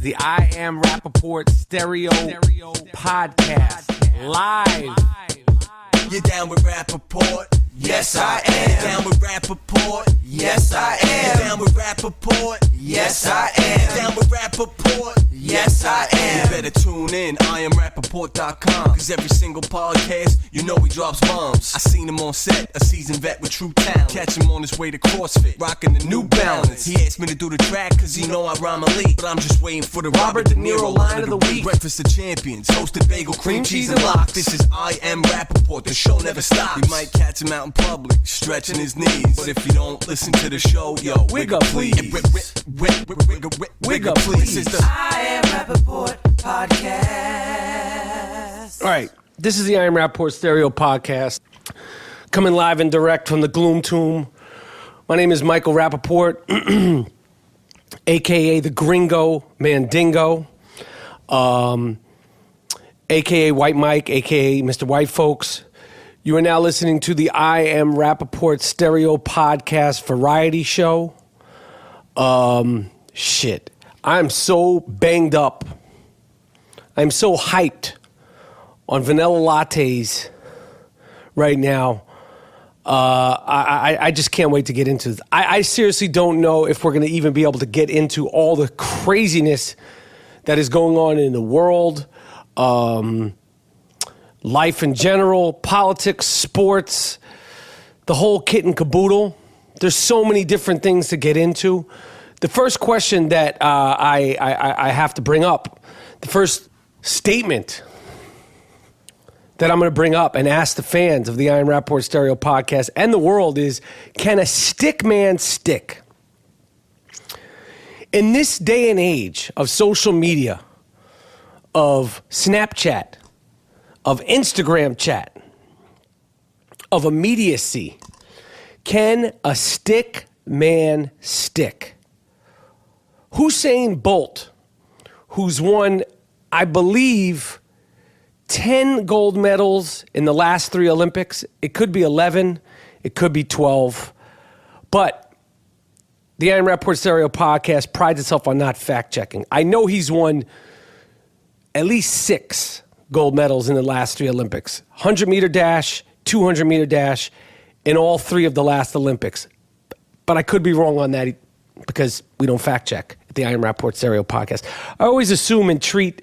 the I Am Rapaport Stereo Podcast. Live. You down with Rapaport? Yes, I am. You down with Rapaport? Yes, I am. You down with Rapaport? Yes, I am. Down with Rapaport? Yes, I am. You better tune in, IamRapaport.com. Cause every single podcast, you know he drops bombs. I seen him on set, a seasoned vet with true talent. Catch him on his way to CrossFit, rocking the New Balance. He asked me to do the track cause he know I rhyme elite. But I'm just waiting for the Robert De Niro line of the week. Breakfast of Champions, hosted bagel, cream cheese, and lox. This is I Am Rapaport, the show never stops. You might catch him out in public, stretching his knees. But if you don't listen to the show, yo, wig up please. Wig up please. This is the I Am Rapaport Podcast. All right, this is the I Am Rapaport Stereo Podcast, coming live and direct from the Gloom Tomb. My name is Michael Rapaport, a.k.a. the Gringo Mandingo, a.k.a. White Mike, a.k.a. Mr. White Folks. You are now listening to the I Am Rapaport Stereo Podcast variety show. Shit. I'm so banged up. I'm so hyped on vanilla lattes right now. I just can't wait to get into this. I seriously don't know if we're going to even be able to get into all the craziness that is going on in the world. Life in general, politics, sports, the whole kit and caboodle. There's so many different things to get into. The first question that I have to bring up, the first statement that I'm going to bring up and ask the fans of the I Am Rapaport Stereo Podcast and the world is, can a Stickman stick? In this day and age of social media, of Snapchat, of Instagram chat, of immediacy, can a Stickman stick? Hussein Bolt, who's won, I believe, 10 gold medals in the last 3 Olympics. It could be 11. It could be 12. But the I Am Rapaport Stereo Podcast prides itself on not fact-checking. I know he's won at least 6 gold medals in the last 3 Olympics. 100-meter dash, 200-meter dash, in all 3 of the last Olympics. But I could be wrong on that because we don't fact-check at the I Am Rapaport Stereo Podcast. I always assume and treat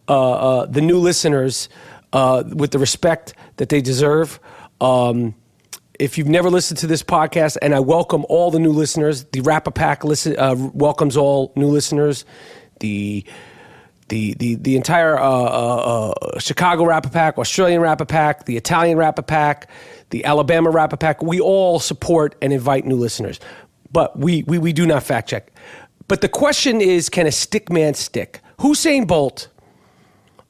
the new listeners with the respect that they deserve. If you've never listened to this podcast, and I welcome all the new listeners, the Rapapack welcomes all new listeners. The entire Chicago Rapapack, Australian Rapapack, the Italian Rapapack, the Alabama Rapapack, we all support and invite new listeners. But we do not fact check. But the question is, can a Stickman stick? Hussein Bolt,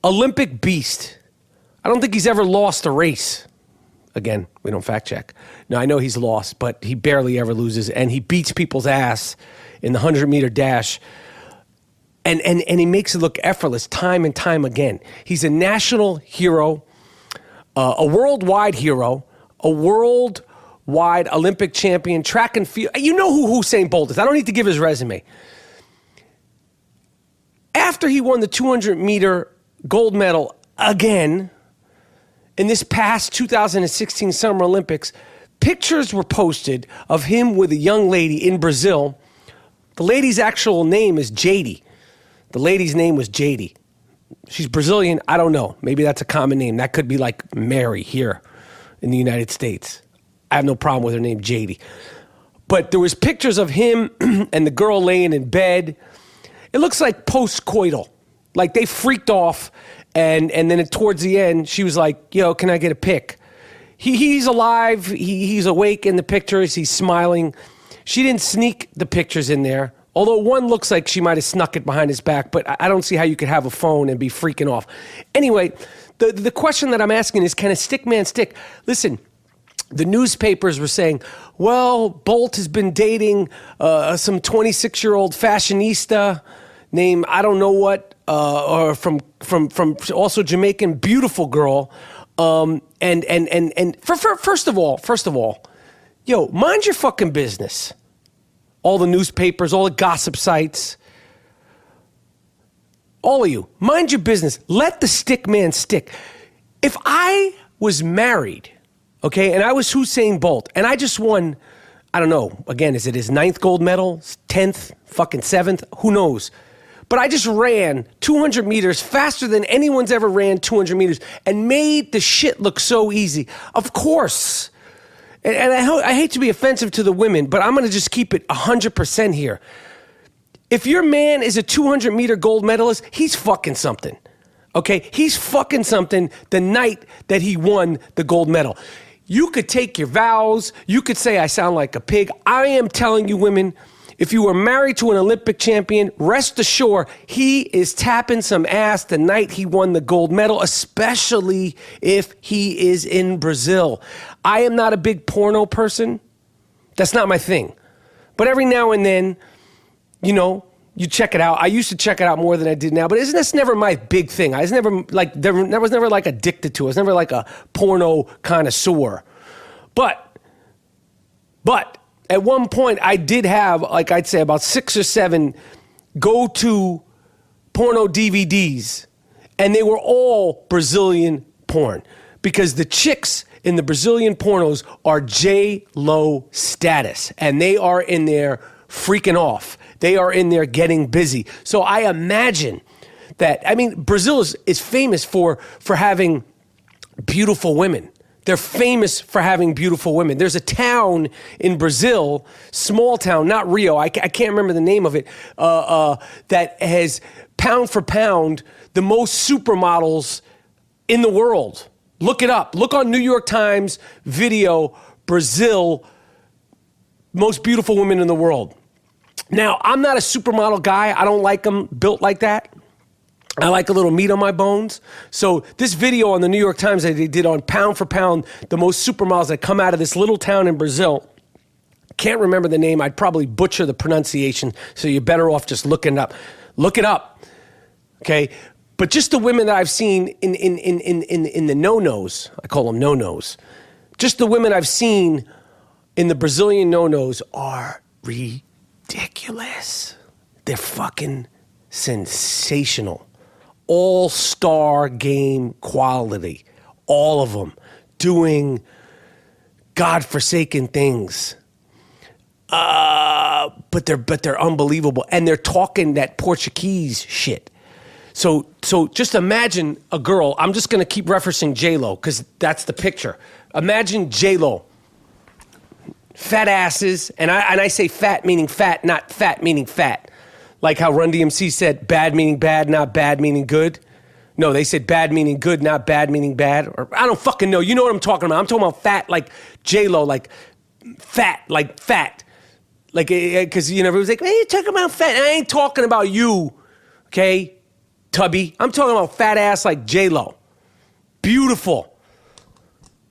Olympic beast. I don't think he's ever lost a race. Again, we don't fact check. Now, I know he's lost, but he barely ever loses, and he beats people's ass in the 100-meter dash. And he makes it look effortless time and time again. He's a national hero, a worldwide hero, a worldwide Olympic champion, track and field. You know who Hussein Bolt is. I don't need to give his resume. After he won the 200-meter gold medal again in this past 2016 Summer Olympics, pictures were posted of him with a young lady in Brazil. The lady's actual name is JD. The lady's name was JD. She's Brazilian. I don't know. Maybe that's a common name. That could be like Mary here in the United States. I have no problem with her name, JD. But there was pictures of him and the girl laying in bed. It looks like post-coital. Like they freaked off, and then towards the end, she was like, yo, can I get a pic? He's alive. He's awake in the pictures. He's smiling. She didn't sneak the pictures in there. Although one looks like she might have snuck it behind his back, but I don't see how you could have a phone and be freaking off. Anyway, the question that I'm asking is, can a Stickman stick? Listen, the newspapers were saying, well, Bolt has been dating some 26-year-old fashionista named I don't know what, or from also Jamaican, beautiful girl. First of all, yo, mind your fucking business. All the newspapers, all the gossip sites. all of you, mind your business. Let the stick man stick. If I was married, okay, and I was Hussein Bolt, and I just won, I don't know, again, is it his 9th gold medal, 10th, fucking 7th? Who knows? But I just ran 200 meters faster than anyone's ever ran 200 meters and made the shit look so easy. Of course. And I hate to be offensive to the women, but I'm going to just keep it 100% here. If your man is a 200-meter gold medalist, he's fucking something, okay? He's fucking something the night that he won the gold medal. You could take your vows. You could say I sound like a pig. I am telling you, women, if you were married to an Olympic champion, rest assured he is tapping some ass the night he won the gold medal, especially if he is in Brazil. I am not a big porno person. That's not my thing. But every now and then, you know, you check it out. I used to check it out more than I did now, but that's never my big thing. I was never like, I was never like addicted to it. I was never like a porno connoisseur. But at one point I did have, like I'd say about 6 or 7 go-to porno DVDs, and they were all Brazilian porn because the chicks in the Brazilian pornos are J-Lo status, and they are in there freaking off. They are in there getting busy. So I imagine that, I mean, Brazil is famous for having beautiful women. They're famous for having beautiful women. There's a town in Brazil, small town, not Rio, I can't remember the name of it, that has, pound for pound, the most supermodels in the world. Look it up. Look on New York Times video, Brazil, most beautiful women in the world. Now, I'm not a supermodel guy. I don't like them built like that. I like a little meat on my bones. So this video on the New York Times that they did on pound for pound, the most supermodels that come out of this little town in Brazil. Can't remember the name. I'd probably butcher the pronunciation, so you're better off just looking it up. Look it up, okay? But just the women that I've seen in the no-nos, I call them no-nos, just the women I've seen in the Brazilian no-nos are ridiculous. They're fucking sensational. All-star game quality. All of them doing godforsaken things. But they're unbelievable. And they're talking that Portuguese shit. So just imagine a girl. I'm just going to keep referencing J-Lo because that's the picture. Imagine J-Lo. Fat asses. And I say fat meaning fat, not fat meaning fat. Like how Run DMC said, bad meaning bad, not bad meaning good. No, they said bad meaning good, not bad meaning bad. Or I don't fucking know. You know what I'm talking about. I'm talking about fat like J-Lo, like fat, like fat. Like, because, you know, everyone's like, hey, you're talking about fat. I ain't talking about you, okay, Tubby. I'm talking about fat ass like J-Lo. Beautiful.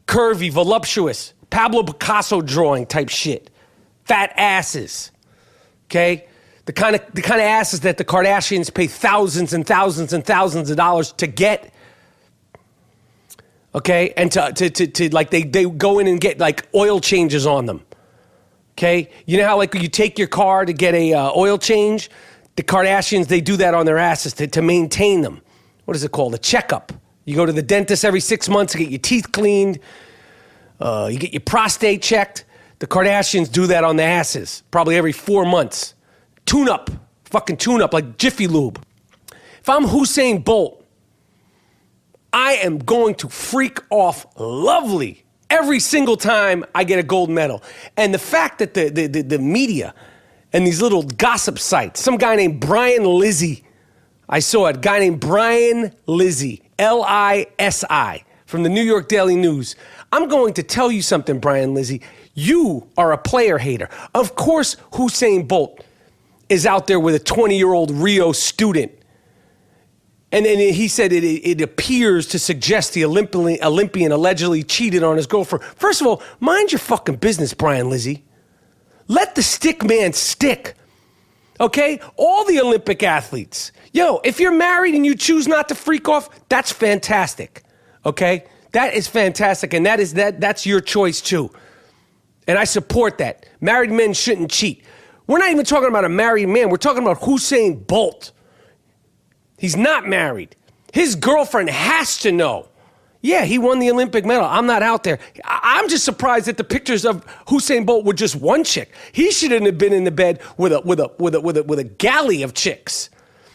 Curvy, voluptuous. Pablo Picasso drawing type shit. Fat asses, okay? The kind of asses that the Kardashians pay thousands and thousands and thousands of dollars to get. Okay? And to like they go in and get like oil changes on them. Okay? You know how like you take your car to get a oil change? The Kardashians, they do that on their asses to maintain them. What is it called? A checkup. You go to the dentist every 6 months to get your teeth cleaned. You get your prostate checked. The Kardashians do that on their asses probably every 4 months. Tune-up, fucking tune-up, like Jiffy Lube. If I'm Hussein Bolt, I am going to freak off lovely every single time I get a gold medal. And the fact that the media and these little gossip sites, some guy named Brian Lizzie, I saw it, a guy named Brian Lizzie, Lisi, from the New York Daily News. I'm going to tell you something, Brian Lizzie. You are a player hater. Of course, Hussein Bolt is out there with a 20-year-old Rio student. And he said it appears to suggest the Olympian allegedly cheated on his girlfriend. First of all, mind your fucking business, Brian Lizzie. Let the stick man stick. Okay? All the Olympic athletes. Yo, if you're married and you choose not to freak off, that's fantastic. Okay? That is fantastic. And that's your choice too. And I support that. Married men shouldn't cheat. We're not even talking about a married man. We're talking about Hussein Bolt. He's not married. His girlfriend has to know. Yeah, he won the Olympic medal. I'm not out there. I'm just surprised that the pictures of Hussein Bolt were just one chick. He shouldn't have been in the bed with a galley of chicks.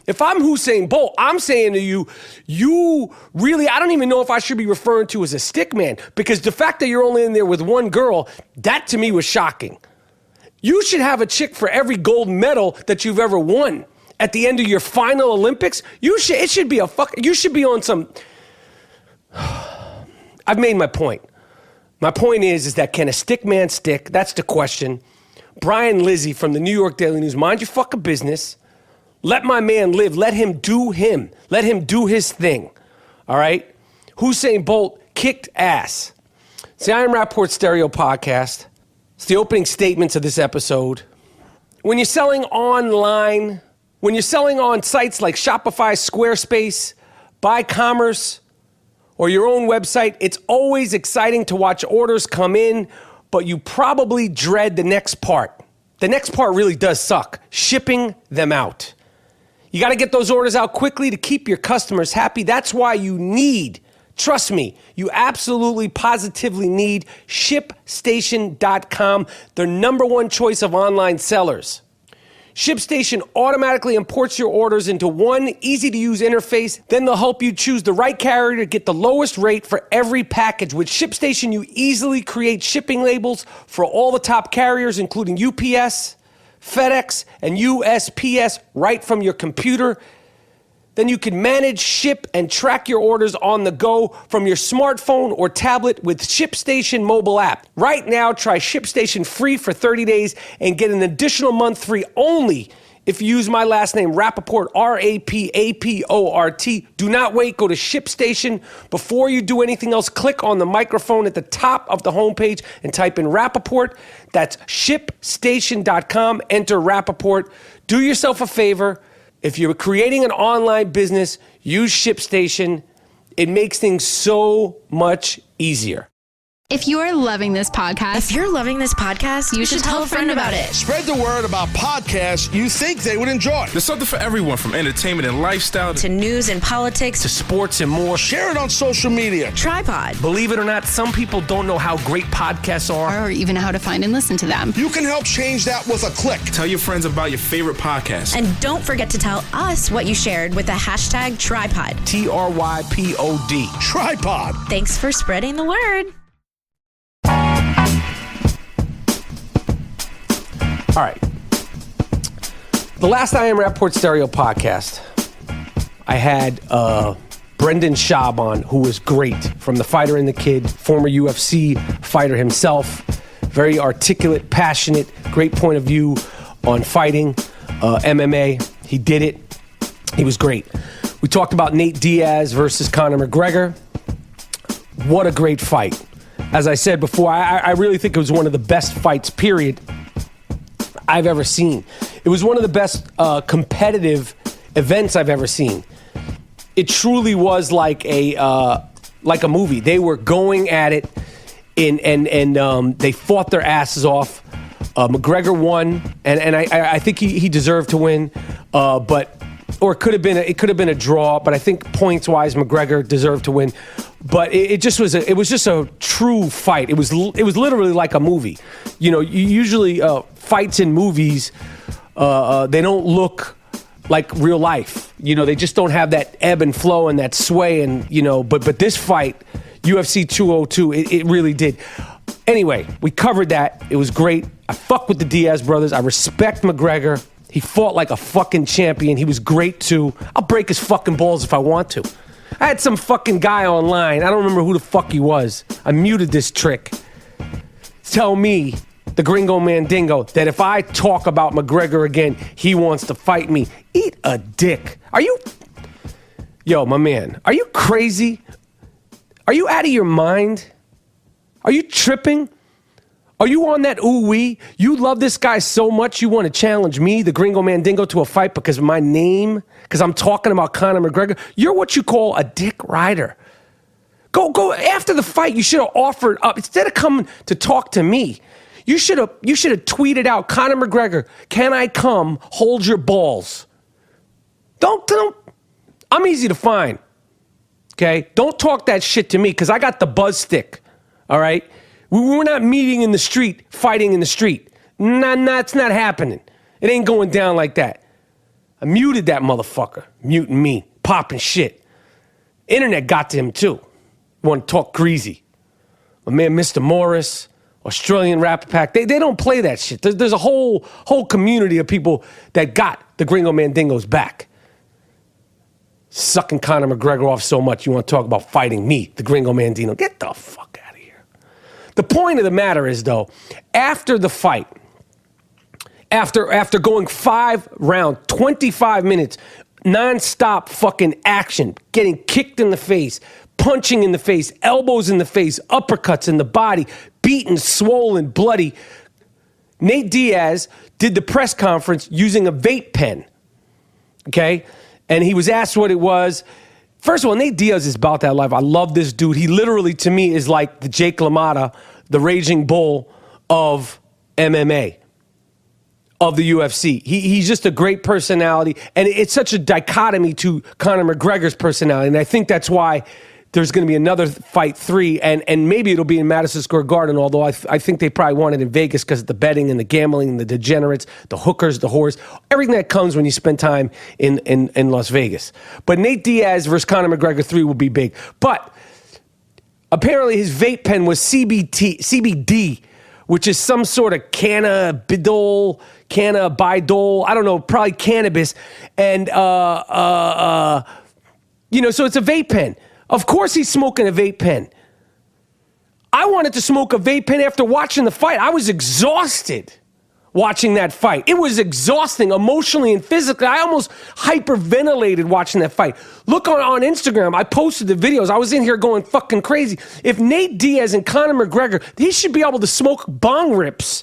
If I'm Hussein Bolt, I'm saying to you, you really, I don't even know if I should be referring to as a stickman, because the fact that you're only in there with one girl, that to me was shocking. You should have a chick for every gold medal that you've ever won. At the end of your final Olympics, you should be on some. I've made my point. My point is that can a stick man stick? That's the question. Brian Lizzie from the New York Daily News, mind your fucking business. Let my man live. Let him do him. Let him do his thing. All right? Hussein Bolt kicked ass. It's the I Am Rapaport Stereo podcast. It's the opening statements of this episode. When you're selling online, when you're selling on sites like Shopify, Squarespace, BuyCommerce, or your own website, it's always exciting to watch orders come in, but you probably dread the next part. The next part really does suck, shipping them out. You got to get those orders out quickly to keep your customers happy. That's why you need, trust me, you absolutely positively need ShipStation.com, their number one choice of online sellers. ShipStation automatically imports your orders into one easy-to-use interface. Then they'll help you choose the right carrier to get the lowest rate for every package. With ShipStation, you easily create shipping labels for all the top carriers, including UPS, FedEx, and USPS, right from your computer. Then you can manage, ship, and track your orders on the go from your smartphone or tablet with ShipStation mobile app. Right now, try ShipStation free for 30 days and get an additional month free only if you use my last name, Rapaport, R-A-P-A-P-O-R-T. Do not wait. Go to ShipStation. Before you do anything else, click on the microphone at the top of the homepage and type in Rapaport. That's ShipStation.com. Enter Rapaport. Do yourself a favor. If you're creating an online business, use ShipStation. It makes things so much easier. If you're loving this podcast, you should tell a friend about it. Spread the word about podcasts you think they would enjoy. There's something for everyone, from entertainment and lifestyle to news and politics to sports and more. Share it on social media. Tripod. Believe it or not, some people don't know how great podcasts are. Or even how to find and listen to them. You can help change that with a click. Tell your friends about your favorite podcast. And don't forget to tell us what you shared with the hashtag Tripod. TRYPOD. Tripod. Thanks for spreading the word. All right. The last I Am Rapaport Stereo podcast, I had Brendan Schaub on, who was great, from The Fighter and the Kid, former UFC fighter himself, very articulate, passionate, great point of view on fighting, MMA. He did it. He was great. We talked about Nate Diaz versus Conor McGregor. What a great fight. As I said before, I really think it was one of the best fights, period, I've ever seen. It was one of the best competitive events I've ever seen. It truly was like a movie. They were going at it, and they fought their asses off. McGregor won, and I think he deserved to win, or it could have been a draw. But I think points wise, McGregor deserved to win. But it was just a true fight. It was literally like a movie. You know, usually fights in movies, they don't look like real life. You know, they just don't have that ebb and flow and that sway. And you know, but this fight, UFC 202, it really did. Anyway, we covered that. It was great. I fuck with the Diaz brothers. I respect McGregor. He fought like a fucking champion. He was great too. I'll break his fucking balls if I want to. I had some fucking guy online. I don't remember who the fuck he was. I muted this trick. Tell me, the Gringo Mandingo, that if I talk about McGregor again, he wants to fight me. Eat a dick. Are you... Yo, my man, are you crazy? Are you out of your mind? Are you tripping? Are you on that ooh-wee? You love this guy so much you want to challenge me, the Gringo Mandingo, to a fight because of my name? Because I'm talking about Conor McGregor? You're what you call a dick rider. Go after the fight. You should have offered up. Instead of coming to talk to me, you should have tweeted out, Conor McGregor, can I come hold your balls? Don't. I'm easy to find. Okay? Don't talk that shit to me because I got the buzz stick. All right? We're not meeting in the street, fighting in the street. Nah, it's not happening. It ain't going down like that. I muted that motherfucker. Muting me. Popping shit. Internet got to him too. Want to talk greasy. My man Mr. Morris, Australian Rapper Pack, they don't play that shit. There's a whole community of people that got the Gringo Mandingos back. Sucking Conor McGregor off so much you want to talk about fighting me, the Gringo Mandingo. Get the fuck out of here. The point of the matter is, though, after the fight, after going 5 rounds, 25 minutes, non-stop fucking action, getting kicked in the face, punching in the face, elbows in the face, uppercuts in the body, beaten, swollen, bloody, Nate Diaz did the press conference using a vape pen, okay? And he was asked what it was. First of all, Nate Diaz is about that life. I love this dude. He literally, to me, is like the Jake LaMotta, the Raging Bull of MMA, of the UFC. He's just a great personality, and it's such a dichotomy to Conor McGregor's personality, and I think that's why there's going to be another fight 3, and maybe it'll be in Madison Square Garden, although I think they probably want it in Vegas because of the betting and the gambling and the degenerates, the hookers, the whores, everything that comes when you spend time in Las Vegas. But Nate Diaz versus Conor McGregor 3 will be big. But apparently his vape pen was CBD, which is some sort of cannabidol, I don't know, probably cannabis. And, so it's a vape pen. Of course he's smoking a vape pen. I wanted to smoke a vape pen after watching the fight. I was exhausted watching that fight. It was exhausting emotionally and physically. I almost hyperventilated watching that fight. Look on Instagram. I posted the videos. I was in here going fucking crazy. If Nate Diaz and Conor McGregor, he should be able to smoke bong rips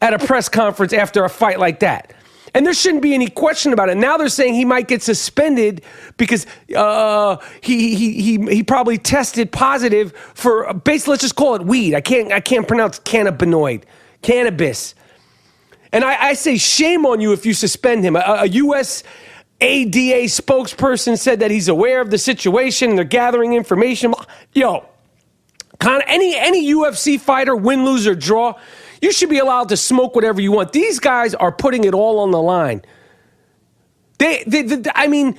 at a press conference after a fight like that. And there shouldn't be any question about it. Now they're saying he might get suspended because he probably tested positive for basically, let's just call it weed. I can't pronounce cannabinoid, cannabis. And I say shame on you if you suspend him. A U.S. ADA spokesperson said that he's aware of the situation and they're gathering information. Yo, any UFC fighter, win, lose, or draw, you should be allowed to smoke whatever you want. These guys are putting it all on the line. I mean,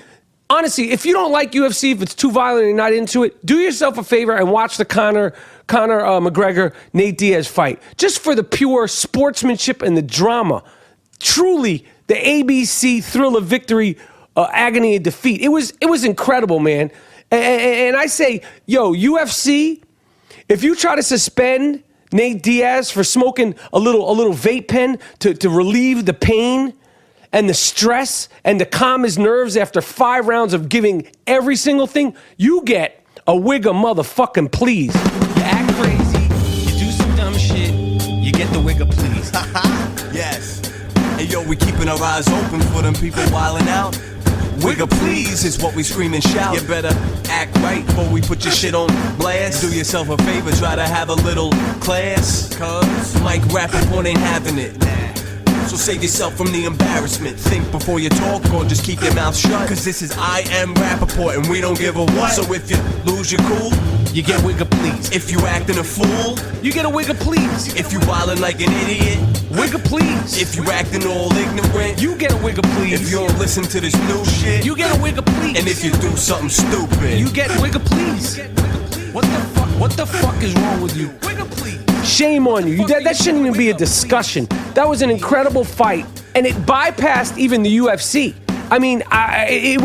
honestly, if you don't like UFC, if it's too violent and you're not into it, do yourself a favor and watch the Conor McGregor, Nate Diaz fight. Just for the pure sportsmanship and the drama. Truly, the ABC thrill of victory, agony of defeat. It was incredible, man. And I say, yo, UFC, if you try to suspend Nate Diaz for smoking a little vape pen to relieve the pain and the stress and to calm his nerves after 5 rounds of giving every single thing, you get a wig of motherfucking please. You act crazy, you do some dumb shit, you get the wig of please. Yes. Hey, yo, we keeping our eyes open for them people wildin' out. Wigga please is what we scream and shout. You better act right before we put your shit on blast. Do yourself a favor, try to have a little class. Cause Mike Rapaport ain't having it. So save yourself from the embarrassment. Think before you talk or just keep your mouth shut. Cause this is I Am Rapaport and we don't give a what. So if you lose your cool, you get wigga please. If you acting a fool, you get a wigga please. If you wildin' like an idiot, wigga please. If you acting all ignorant, you get a wigga please. If you don't listen to this new shit, you get a wigga please. And if you do something stupid, you get wigga please. What the fuck is wrong with you? Wigga please. Shame on you. That shouldn't even be a discussion. That was an incredible fight, and it bypassed even the UFC. I mean, it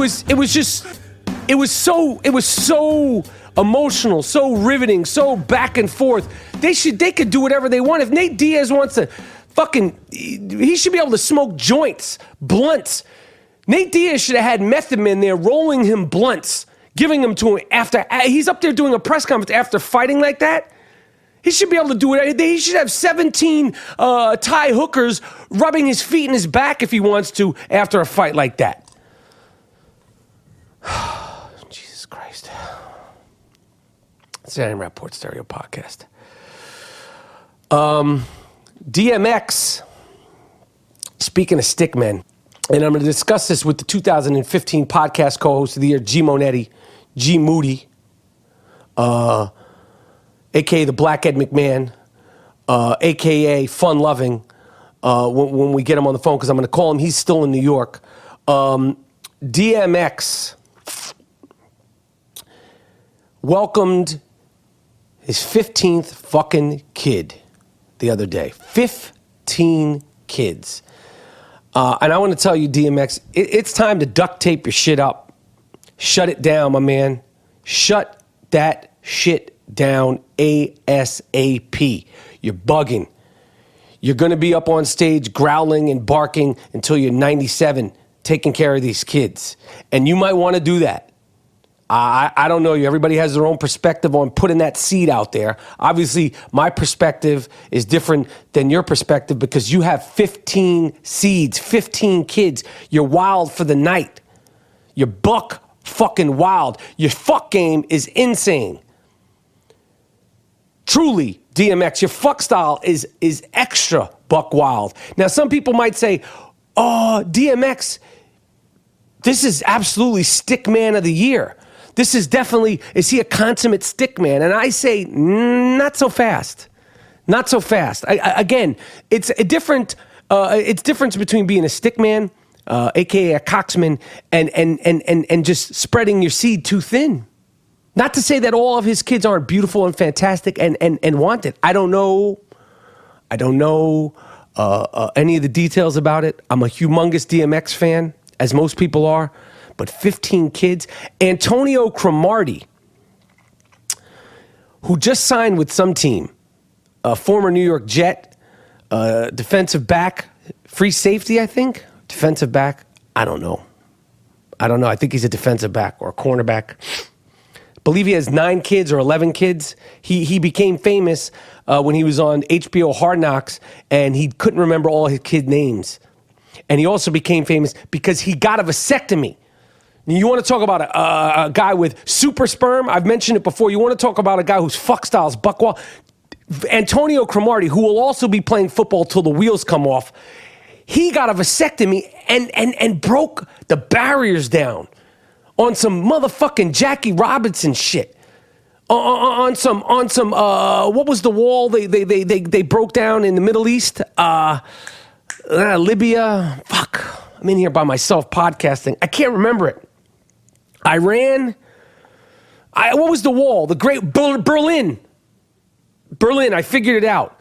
was so emotional, so riveting, so back and forth. They could do whatever they want. If Nate Diaz wants to he should be able to smoke joints, blunts. Nate Diaz should have had method men there rolling him blunts, giving them to him after he's up there doing a press conference after fighting like that. He should be able to do it. He should have 17 Thai hookers rubbing his feet and his back if he wants to after a fight like that. Jesus Christ. It's the Rapaport Stereo Podcast. DMX, speaking of Stickman, And I'm going to discuss this with the 2015 podcast co-host of the year, G Monetti, G Moody, a.k.a. the Black Ed McMahon, a.k.a. Fun Loving, when we get him on the phone, because I'm going to call him. He's still in New York. DMX welcomed his 15th fucking kid the other day. 15 kids. And I want to tell you, DMX, it's time to duct tape your shit up. Shut it down, my man. Shut that shit down ASAP. You're bugging. You're going to be up on stage growling and barking until you're 97, taking care of these kids. And you might want to do that. I don't know you. Everybody has their own perspective on putting that seed out there. Obviously, my perspective is different than your perspective because you have 15 seeds, 15 kids. You're wild for the night. You're buck fucking wild. Your fuck game is insane. Truly, DMX, your fuck style is extra buck wild. Now, some people might say, oh, DMX, this is absolutely Stickman of the year. This is definitely, is he a consummate stickman? And I say, not so fast. Not so fast. Again, it's a different, it's difference between being a stickman, aka a coxman, and just spreading your seed too thin. Not to say that all of his kids aren't beautiful and fantastic and wanted. I don't know any of the details about it. I'm a humongous DMX fan, as most people are. But 15 kids. Antonio Cromartie, who just signed with some team, a former New York Jet, defensive back, free safety, I think. Defensive back. I don't know. I think he's a defensive back or a cornerback. I believe he has 9 kids or 11 kids. He became famous when he was on HBO Hard Knocks, and he couldn't remember all his kid names. And he also became famous because he got a vasectomy. You want to talk about a guy with super sperm? I've mentioned it before. You want to talk about a guy whose fuck style's buckwall? Antonio Cromartie, who will also be playing football till the wheels come off, he got a vasectomy and broke the barriers down on some motherfucking Jackie Robinson shit. On some what was the wall they broke down in the Middle East? Libya. Fuck. I'm in here by myself podcasting. I can't remember it. Iran. What was the wall? The Great Berlin. I figured it out.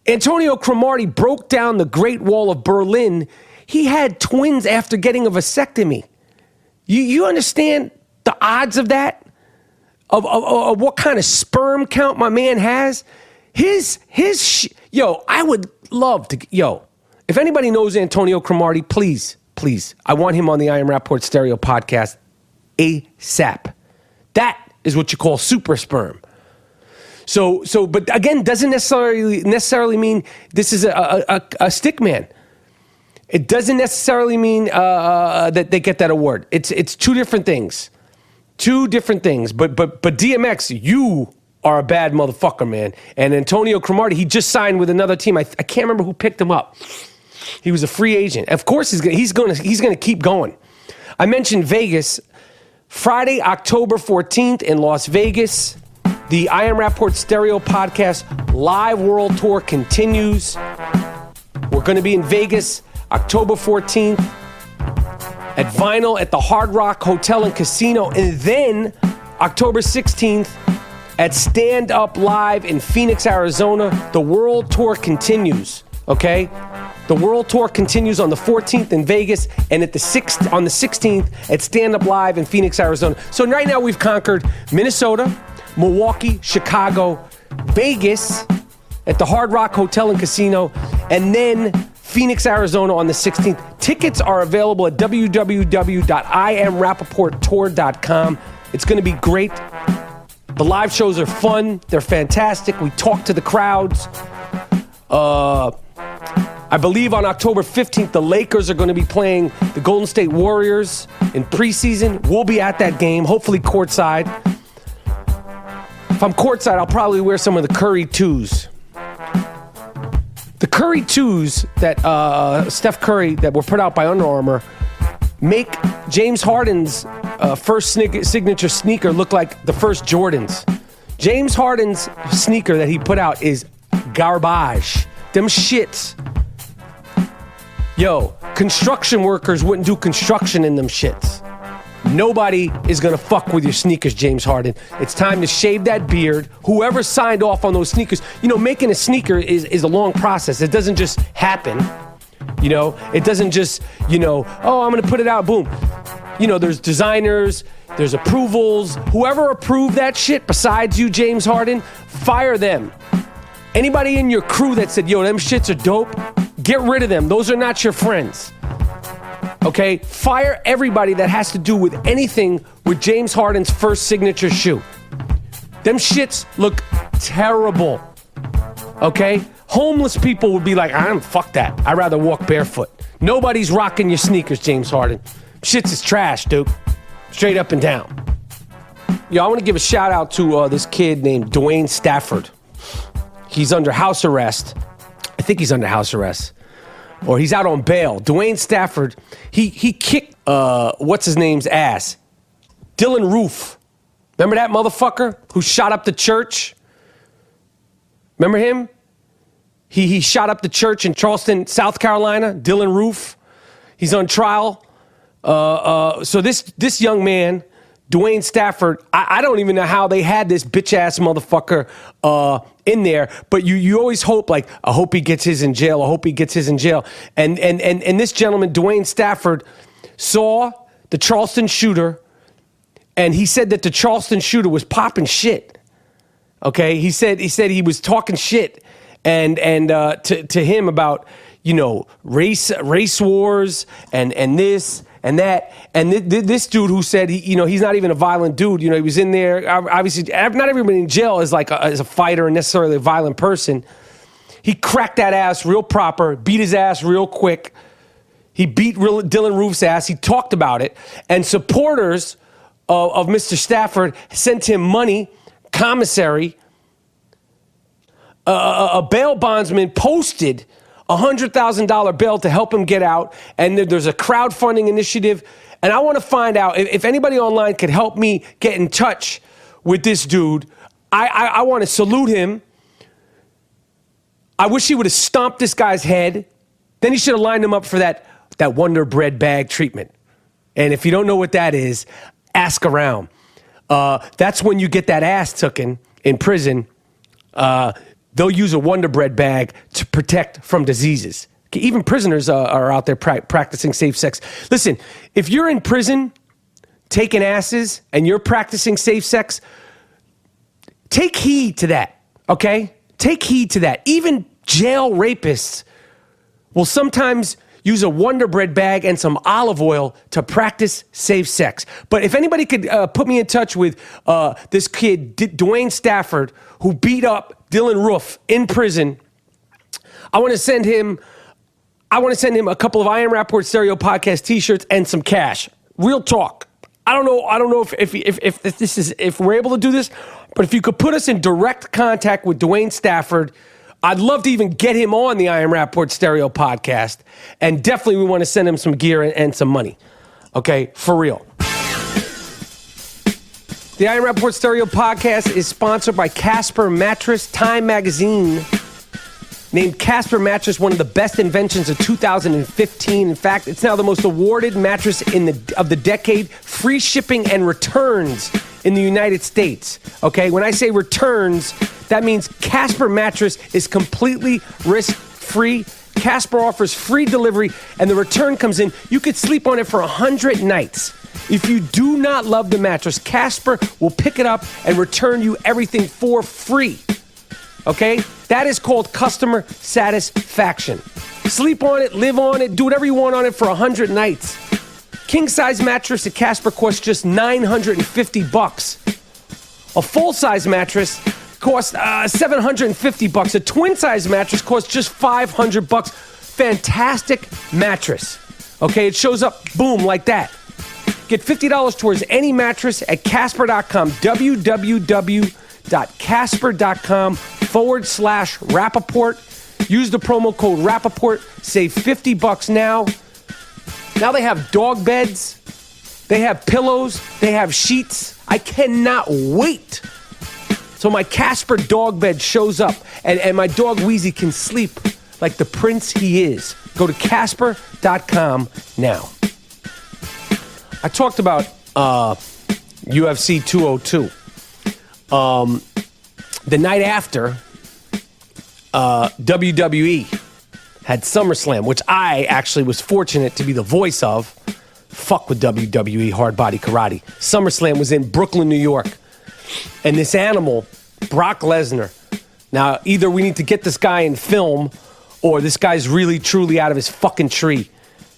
Antonio Cromartie broke down the Great Wall of Berlin. He had twins after getting a vasectomy. You understand the odds of that? Of what kind of sperm count my man has? I would love to, if anybody knows Antonio Cromartie, please, I want him on the I Am Rapaport Stereo podcast ASAP. That is what you call super sperm. But again, doesn't necessarily mean this is a stick man. It doesn't necessarily mean that they get that award. It's two different things. But DMX, you are a bad motherfucker, man. And Antonio Cromartie, he just signed with another team. I can't remember who picked him up. He was a free agent. Of course, he's going to keep going. I mentioned Vegas. Friday, October 14th in Las Vegas, the I Am Rapaport Stereo Podcast live world tour continues. We're going to be in Vegas October 14th at Vinyl at the Hard Rock Hotel and Casino, and then October 16th at Stand Up Live in Phoenix, Arizona. The world tour continues, okay? The world tour continues on the 14th in Vegas and on the 16th at Stand Up Live in Phoenix, Arizona. So right now we've conquered Minnesota, Milwaukee, Chicago, Vegas at the Hard Rock Hotel and Casino, and then Phoenix, Arizona on the 16th. Tickets are available at www.IamRapaportTour.com. It's going to be great. The live shows are fun. They're fantastic. We talk to the crowds. I believe on October 15th, the Lakers are going to be playing the Golden State Warriors in preseason. We'll be at that game, hopefully courtside. If I'm courtside, I'll probably wear some of the Curry 2s. The Curry 2s that Steph Curry that were put out by Under Armour make James Harden's first signature sneaker look like the first Jordans. James Harden's sneaker that he put out is garbage. Them shits. Yo, construction workers wouldn't do construction in them shits. Nobody is going to fuck with your sneakers, James Harden. It's time to shave that beard. Whoever signed off on those sneakers, making a sneaker is a long process. It doesn't just happen. It doesn't just, I'm going to put it out, boom. There's designers, there's approvals. Whoever approved that shit besides you, James Harden, fire them. Anybody in your crew that said, yo, them shits are dope, get rid of them. Those are not your friends. Okay? Fire everybody that has to do with anything with James Harden's first signature shoe. Them shits look terrible. Okay? Homeless people would be like, fuck that. I'd rather walk barefoot. Nobody's rocking your sneakers, James Harden. Shits is trash, dude. Straight up and down. Yo, I want to give a shout out to this kid named Dwayne Stafford. He's under house arrest. I think he's under house arrest. Or he's out on bail. Dwayne Stafford, he kicked, what's his name's ass? Dylan Roof. Remember that motherfucker who shot up the church? Remember him? He shot up the church in Charleston, South Carolina. Dylan Roof. He's on trial. So this young man, Dwayne Stafford, I don't even know how they had this bitch-ass motherfucker in there, but you always hope, like, I hope he gets his in jail. I hope he gets his in jail. And this gentleman, Dwayne Stafford, saw the Charleston shooter, and he said that the Charleston shooter was popping shit. Okay? He said he was talking shit and to him about, race wars and this and that. And this dude who said, he's not even a violent dude. He was in there. Obviously, not everybody in jail is like is a fighter and necessarily a violent person. He cracked that ass real proper, beat his ass real quick. He beat Dylan Roof's ass. He talked about it. And supporters of Mr. Stafford sent him money, commissary. A bail bondsman posted $100,000 bail to help him get out, and there's a crowdfunding initiative. And I want to find out if anybody online could help me get in touch with this dude. I want to salute him. I wish he would have stomped this guy's head. Then he should have lined him up for that Wonder Bread bag treatment. And if you don't know what that is, ask around. That's when you get that ass taken in prison. They'll use a Wonder Bread bag to protect from diseases. Even prisoners are out there practicing safe sex. Listen, if you're in prison taking asses and you're practicing safe sex, take heed to that, okay? Take heed to that. Even jail rapists will sometimes use a Wonder Bread bag and some olive oil to practice safe sex. But if anybody could put me in touch with this kid, Dwayne Stafford, who beat up Dylan Roof in prison, I want to send him a couple of I Am Rapaport Stereo Podcast t-shirts and some cash. Real talk. I don't know if we're able to do this, but if you could put us in direct contact with Dwayne Stafford, I'd love to even get him on the I Am Rapaport Stereo Podcast, and definitely we want to send him some gear and some money. Okay, for real. The I Am Rapaport Stereo Podcast is sponsored by Casper Mattress. Time Magazine named Casper Mattress one of the best inventions of 2015. In fact, it's now the most awarded mattress of the decade. Free shipping and returns in the United States. Okay, when I say returns, that means Casper Mattress is completely risk-free. Casper offers free delivery, and the return comes in. You could sleep on it for 100 nights. If you do not love the mattress, Casper will pick it up and return you everything for free. Okay? That is called customer satisfaction. Sleep on it, live on it, do whatever you want on it for 100 nights. King-size mattress at Casper costs just $950. A full-size mattress costs $750. A twin-size mattress costs just $500. Fantastic mattress. Okay, it shows up, boom, like that. Get $50 towards any mattress at Casper.com. www.casper.com/Rapaport. Use the promo code Rapaport. Save $50 now. Now they have dog beds. They have pillows. They have sheets. I cannot wait. So my Casper dog bed shows up, and my dog Wheezy can sleep like the prince he is. Go to Casper.com now. I talked about UFC 202. The night after, WWE had SummerSlam, which I actually was fortunate to be the voice of. Fuck with WWE, Hard Body Karate. SummerSlam was in Brooklyn, New York. And this animal, Brock Lesnar. Now, either we need to get this guy in film, or this guy's really, truly out of his fucking tree.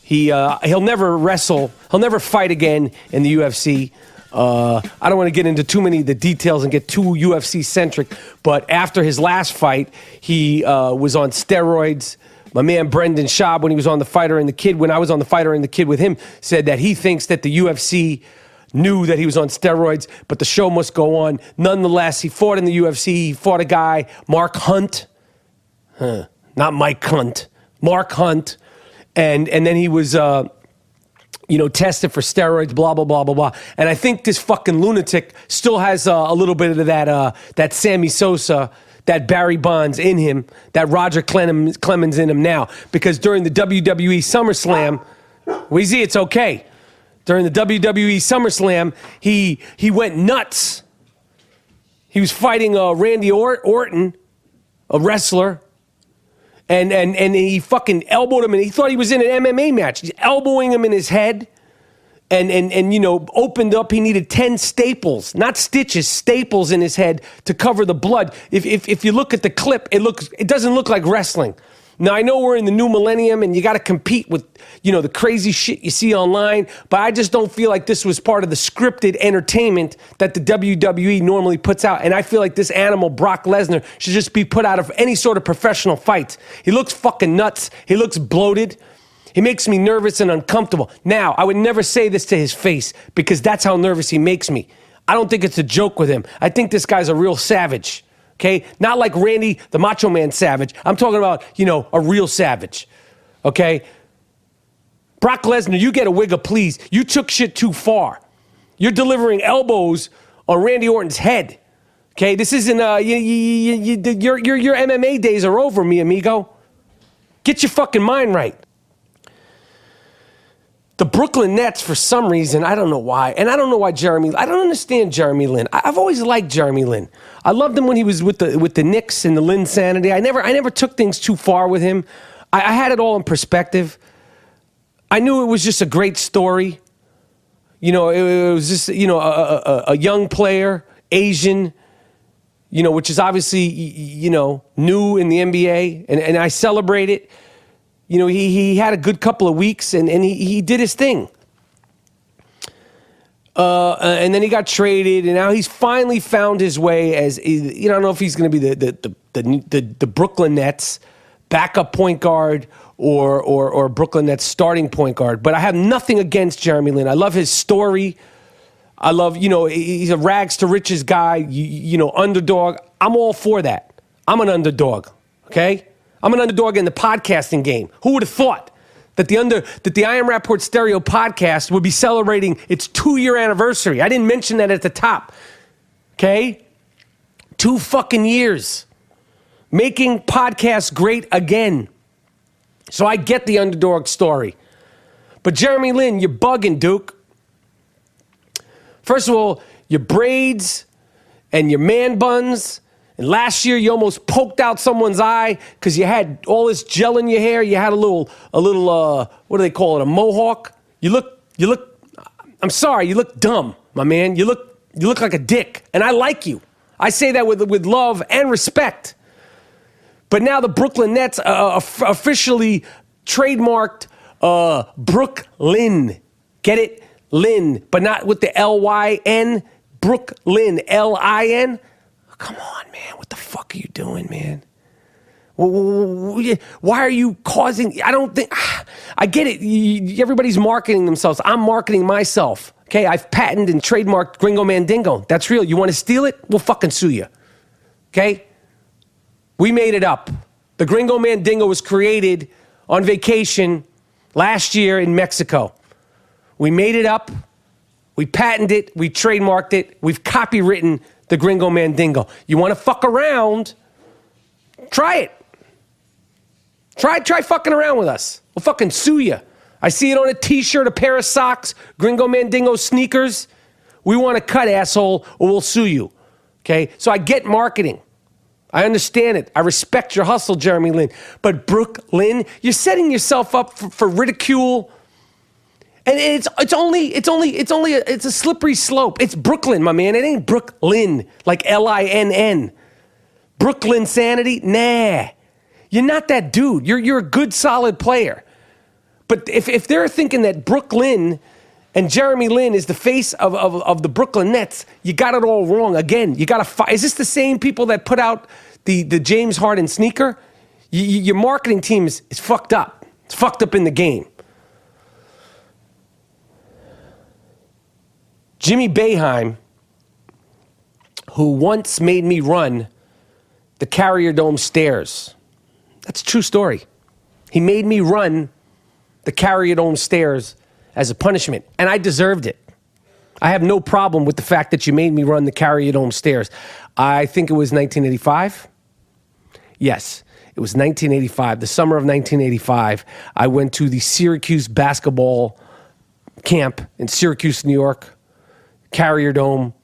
He'll never wrestle. He'll never fight again in the UFC. I don't want to get into too many of the details and get too UFC-centric, but after his last fight, he was on steroids. My man Brendan Schaub, when he was on The Fighter and the Kid, when I was on The Fighter and the Kid with him, said that he thinks that the UFC knew that he was on steroids, but the show must go on. Nonetheless, he fought in the UFC. He fought a guy, Mark Hunt. Not Mike Hunt. Mark Hunt. And then he was... tested for steroids, blah, blah, blah, blah, blah. And I think this fucking lunatic still has a little bit of that Sammy Sosa, that Barry Bonds in him, that Roger Clemens in him now. Because during the WWE SummerSlam, Weezy, it's okay. During the WWE SummerSlam, he went nuts. He was fighting Randy Orton, a wrestler, and he fucking elbowed him, and he thought he was in an MMA match. He's elbowing him in his head, and opened up. He needed 10 staples, not stitches, staples in his head to cover the blood. If you look at the clip, it doesn't look like wrestling. Now, I know we're in the new millennium and you got to compete with, the crazy shit you see online, but I just don't feel like this was part of the scripted entertainment that the WWE normally puts out. And I feel like this animal, Brock Lesnar, should just be put out of any sort of professional fight. He looks fucking nuts. He looks bloated. He makes me nervous and uncomfortable. Now, I would never say this to his face because that's how nervous he makes me. I don't think it's a joke with him. I think this guy's a real savage. Okay, not like Randy, the Macho Man Savage. I'm talking about, a real savage. Okay? Brock Lesnar, you get a wig of please. You took shit too far. You're delivering elbows on Randy Orton's head. Okay? This isn't, your MMA days are over, mi amigo. Get your fucking mind right. The Brooklyn Nets, for some reason, I don't know why, and I don't know why I don't understand Jeremy Lin. I've always liked Jeremy Lin. I loved him when he was with the Knicks and the Linsanity. I never took things too far with him. I had it all in perspective. I knew it was just a great story. It was just, a young player, Asian, which is obviously, new in the NBA, and I celebrate it. He had a good couple of weeks, and he did his thing. And then he got traded, and now he's finally found his way as, I don't know if he's going to be the Brooklyn Nets backup point guard or Brooklyn Nets starting point guard. But I have nothing against Jeremy Lin. I love his story. I love, he's a rags to riches guy, underdog. I'm all for that. I'm an underdog, okay? I'm an underdog in the podcasting game. Who would have thought that the I Am Rapaport Stereo podcast would be celebrating its 2-year anniversary? I didn't mention that at the top. Okay? 2 fucking years. Making podcasts great again. So I get the underdog story. But Jeremy Lin, you're bugging, Duke. First of all, your braids and your man buns. And last year, you almost poked out someone's eye because you had all this gel in your hair. You had a little, what do they call it, a mohawk? You look, I'm sorry, you look dumb, my man. You look like a dick, and I like you. I say that with love and respect. But now the Brooklyn Nets officially trademarked Brooklyn. Get it? Lin, but not with the L-Y-N. Brooklyn, L-I-N. Come on, man. What the fuck are you doing, man? Why are you causing... I don't think... I get it. Everybody's marketing themselves. I'm marketing myself. Okay? I've patented and trademarked Gringo Mandingo. That's real. You want to steal it? We'll fucking sue you. Okay? We made it up. The Gringo Mandingo was created on vacation last year in Mexico. We made it up. We patented it. We trademarked it. We've copywritten the Gringo Mandingo. You want to fuck around? Try it. Try fucking around with us. We'll fucking sue you. I see it on a t-shirt, a pair of socks, Gringo Mandingo sneakers. We want to cut, asshole, or we'll sue you. Okay? So I get marketing. I understand it. I respect your hustle, Jeremy Lin. But Brooklyn, you're setting yourself up for ridicule. And it's a slippery slope. It's Brooklyn, my man. It ain't Brooklyn, like Linn. Brooklyn sanity? Nah. You're not that dude. You're a good, solid player. But if they're thinking that Brooklyn and Jeremy Lin is the face of the Brooklyn Nets, you got it all wrong. Again, you got to fight. Is this the same people that put out the James Harden sneaker? Your marketing team is fucked up. It's fucked up in the game. Jimmy Boeheim, who once made me run the Carrier Dome stairs. That's a true story. He made me run the Carrier Dome stairs as a punishment, and I deserved it. I have no problem with the fact that you made me run the Carrier Dome stairs. I think it was 1985. Yes, it was 1985. The summer of 1985, I went to the Syracuse basketball camp in Syracuse, New York. Carrier Dome,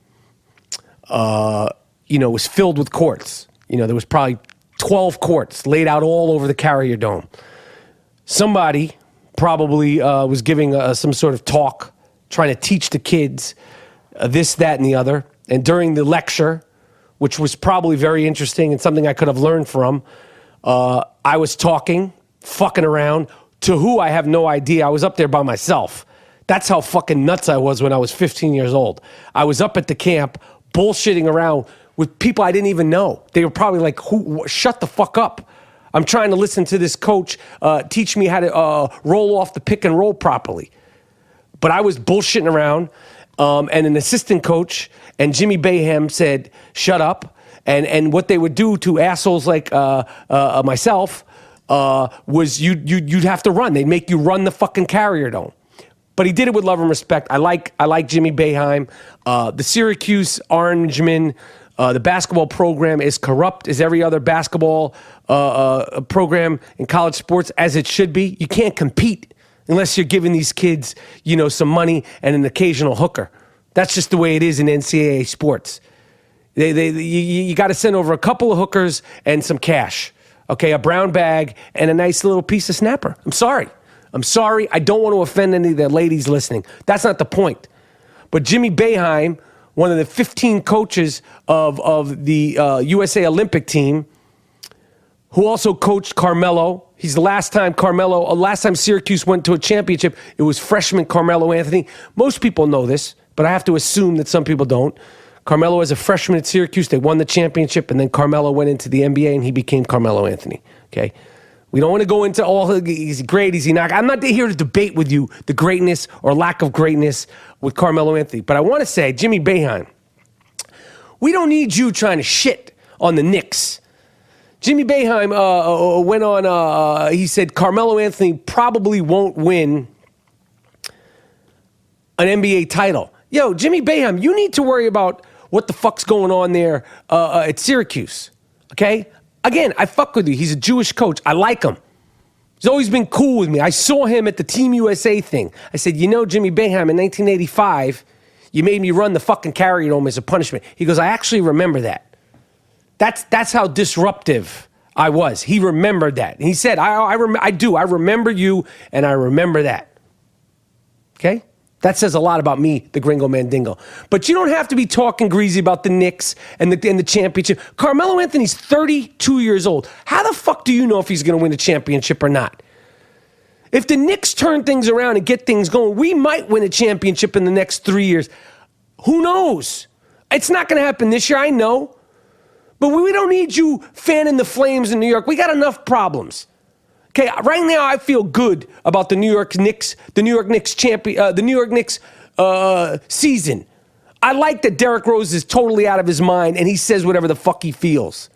was filled with courts. There was probably 12 courts laid out all over the Carrier Dome. Somebody probably was giving some sort of talk, trying to teach the kids this, that, and the other. And during the lecture, which was probably very interesting and something I could have learned from, I was talking, fucking around, to who I have no idea. I was up there by myself. That's how fucking nuts I was when I was 15 years old. I was up at the camp bullshitting around with people I didn't even know. They were probably like, shut the fuck up. I'm trying to listen to this coach teach me how to roll off the pick and roll properly. But I was bullshitting around, and an assistant coach and Jimmy Boeheim said, shut up. And what they would do to assholes like myself was you'd have to run. They'd make you run the fucking Carrier Dome. But he did it with love and respect. I like Jimmy Boeheim. The Syracuse Orangemen, the basketball program is corrupt as every other basketball program in college sports, as it should be. You can't compete unless you're giving these kids, some money and an occasional hooker. That's just the way it is in NCAA sports. You got to send over a couple of hookers and some cash. Okay, a brown bag and a nice little piece of snapper. I'm sorry. I don't want to offend any of the ladies listening. That's not the point. But Jimmy Boeheim, one of the 15 coaches of the USA Olympic team, who also coached Carmelo. He's the last time Syracuse went to a championship, it was freshman Carmelo Anthony. Most people know this, but I have to assume that some people don't. Carmelo, as a freshman at Syracuse, they won the championship, and then Carmelo went into the NBA, and he became Carmelo Anthony. Okay? We don't want to go into all, is he great, is he not? I'm not here to debate with you the greatness or lack of greatness with Carmelo Anthony. But I want to say, Jimmy Boeheim, we don't need you trying to shit on the Knicks. Jimmy Boeheim went on, he said Carmelo Anthony probably won't win an NBA title. Yo, Jimmy Boeheim, you need to worry about what the fuck's going on there at Syracuse, okay? Again, I fuck with you. He's a Jewish coach. I like him. He's always been cool with me. I saw him at the Team USA thing. I said, Jimmy Boeheim, in 1985, you made me run the fucking Carrier Dome as a punishment. He goes, I actually remember that. That's how disruptive I was. He remembered that. And he said, I do. I remember you, and I remember that. Okay? That says a lot about me, the Gringo Mandingo. But you don't have to be talking greasy about the Knicks and the championship. Carmelo Anthony's 32 years old. How the fuck do you know if he's going to win a championship or not? If the Knicks turn things around and get things going, we might win a championship in the next 3 years. Who knows? It's not going to happen this year, I know. But we don't need you fanning the flames in New York. We got enough problems. Okay, right now I feel good about the New York Knicks season. I like that Derrick Rose is totally out of his mind and he says whatever the fuck he feels.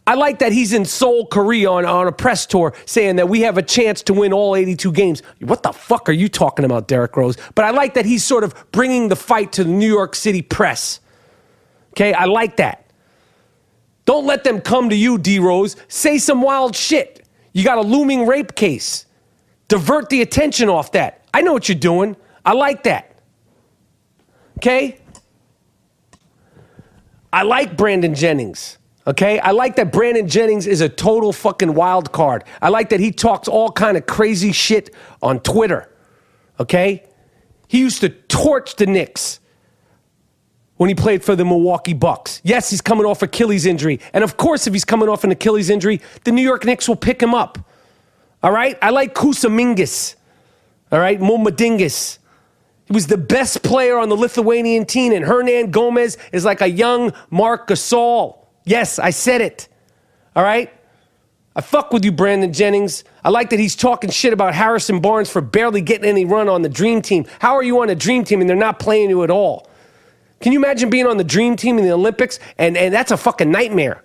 I like that he's in Seoul, Korea on a press tour saying that we have a chance to win all 82 games. What the fuck are you talking about, Derrick Rose? But I like that he's sort of bringing the fight to the New York City press. Okay, I like that. Don't let them come to you, D. Rose. Say some wild shit. You got a looming rape case. Divert the attention off that. I know what you're doing. I like that. Okay? I like Brandon Jennings. Okay? I like that Brandon Jennings is a total fucking wild card. I like that he talks all kind of crazy shit on Twitter. Okay? He used to torch the Knicks when he played for the Milwaukee Bucks. Yes, he's coming off Achilles injury. And of course, if he's coming off an Achilles injury, the New York Knicks will pick him up. All right? I like Kusamingas. All right? Momadingas. He was the best player on the Lithuanian team, and Hernan Gomez is like a young Marc Gasol. Yes, I said it. All right? I fuck with you, Brandon Jennings. I like that he's talking shit about Harrison Barnes for barely getting any run on the Dream Team. How are you on a Dream Team and they're not playing you at all? Can you imagine being on the Dream Team in the Olympics? And that's a fucking nightmare.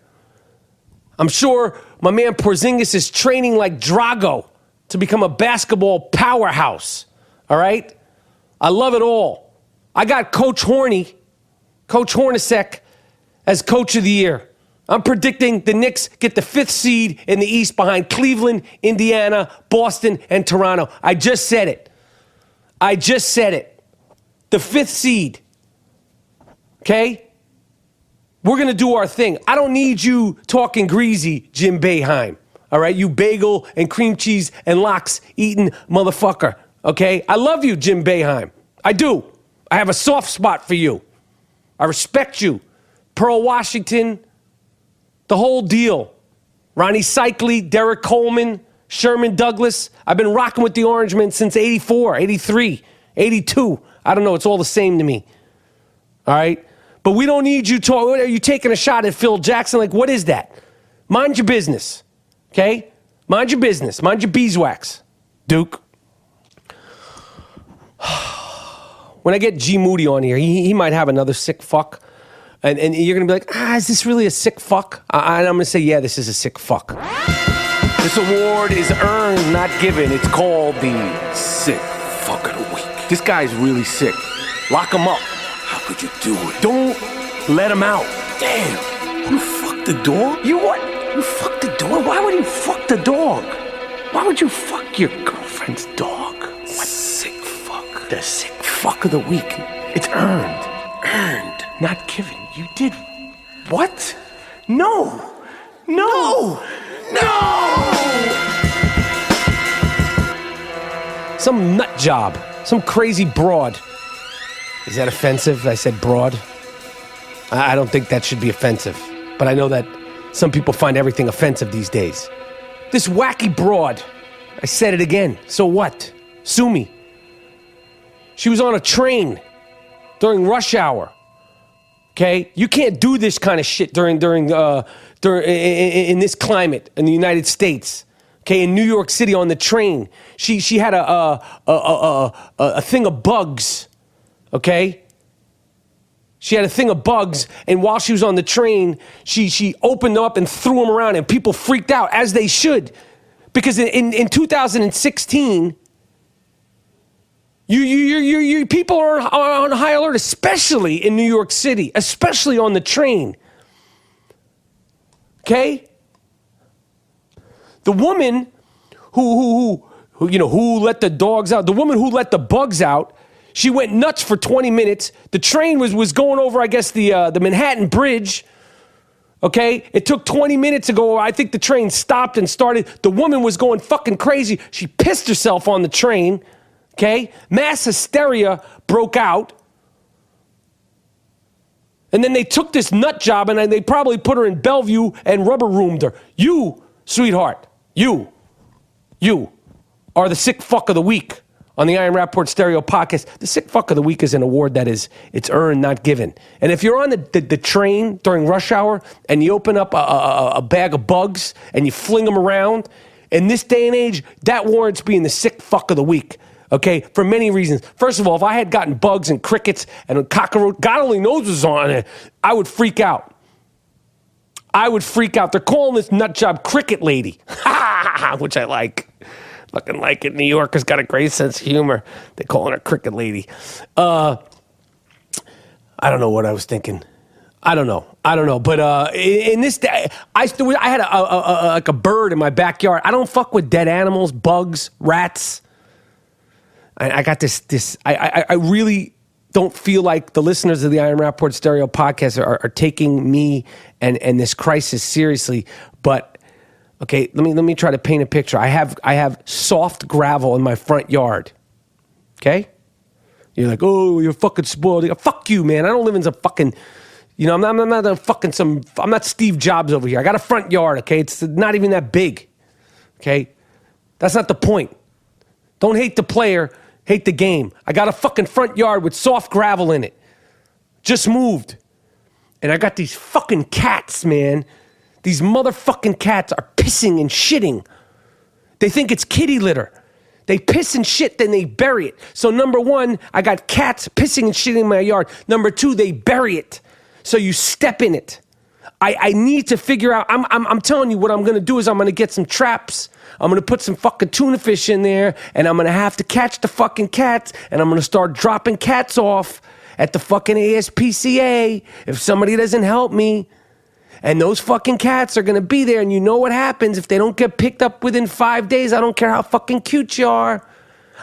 I'm sure my man Porzingis is training like Drago to become a basketball powerhouse. All right? I love it all. I got Coach Hornacek, as Coach of the Year. I'm predicting the Knicks get the 5th seed in the East behind Cleveland, Indiana, Boston, and Toronto. I just said it. The 5th seed. Okay? We're going to do our thing. I don't need you talking greasy, Jim Boeheim. All right? You bagel and cream cheese and lox eating motherfucker. Okay? I love you, Jim Boeheim. I do. I have a soft spot for you. I respect you. Pearl Washington, the whole deal. Ronnie Cycli, Derek Coleman, Sherman Douglas. I've been rocking with the Orangemen since 84, 83, 82. I don't know. It's all the same to me. All right? But we don't need you talking. Are you taking a shot at Phil Jackson? Like, what is that? Mind your business. Okay? Mind your business. Mind your beeswax, Duke. When I get G Moody on here, he might have another sick fuck. And you're going to be like, is this really a sick fuck? And I'm going to say, yeah, this is a sick fuck. This award is earned, not given. It's called the Sick Fuck of the Week. This guy's really sick. Lock him up. How could you do it? Don't let him out. Damn. You fucked the dog? You what? You fucked the dog? Why would you fuck the dog? Why would you fuck your girlfriend's dog? What? Sick fuck. The Sick Fuck of the Week. It's earned. Earned. Not given. You did what? No. Some nut job. Some crazy broad. Is that offensive? I said broad. I don't think that should be offensive. But I know that some people find everything offensive these days. This wacky broad. I said it again. So what? Sue me. She was on a train during rush hour. Okay, you can't do this kind of shit during in this climate in the United States. Okay, in New York City on the train, she had a thing of bugs. Okay, she had a thing of bugs, and while she was on the train, she opened up and threw them around, and people freaked out as they should, because in 2016. You people are on high alert, especially in New York City, especially on the train. Okay? The woman who let the dogs out, the woman who let the bugs out, she went nuts for 20 minutes. The train was going over, I guess, the Manhattan Bridge. Okay? It took 20 minutes to go. I think the train stopped and started. The woman was going fucking crazy. She pissed herself on the train. Okay? Mass hysteria broke out. And then they took this nut job and they probably put her in Bellevue and rubber roomed her. You, sweetheart, you are the Sick Fuck of the Week on the Iron Rapaport Stereo Podcast. The Sick Fuck of the Week is an award that it's earned, not given. And if you're on the train during rush hour and you open up a bag of bugs and you fling them around, in this day and age, that warrants being the Sick Fuck of the Week. Okay, for many reasons. First of all, if I had gotten bugs and crickets and a cockroach, God only knows what's on it, I would freak out. I would freak out. They're calling this nut job Cricket Lady, which I like. Fucking like it. New Yorkers got a great sense of humor. They're calling her Cricket Lady. I don't know what I was thinking. I don't know. But in this day, I had like a bird in my backyard. I don't fuck with dead animals, bugs, rats. I got this. I really don't feel like the listeners of the I Am Rapaport Stereo podcast are taking me and this crisis seriously. But okay, let me try to paint a picture. I have soft gravel in my front yard. Okay, you're like, oh, you're fucking spoiled. Fuck you, man. I don't live in some fucking. You know, I'm not Steve Jobs over here. I got a front yard, okay? It's not even that big, okay? That's not the point. Don't hate the player, hate the game. I got a fucking front yard with soft gravel in it. Just moved. And I got these fucking cats, man. These motherfucking cats are pissing and shitting. They think it's kitty litter. They piss and shit, then they bury it. So number one, I got cats pissing and shitting in my yard. Number two, they bury it. So you step in it. I need to figure out, I'm telling you what I'm going to do is I'm going to get some traps. I'm going to put some fucking tuna fish in there, and I'm going to have to catch the fucking cats, and I'm going to start dropping cats off at the fucking ASPCA if somebody doesn't help me. And those fucking cats are going to be there, and you know what happens if they don't get picked up within 5 days. I don't care how fucking cute you are.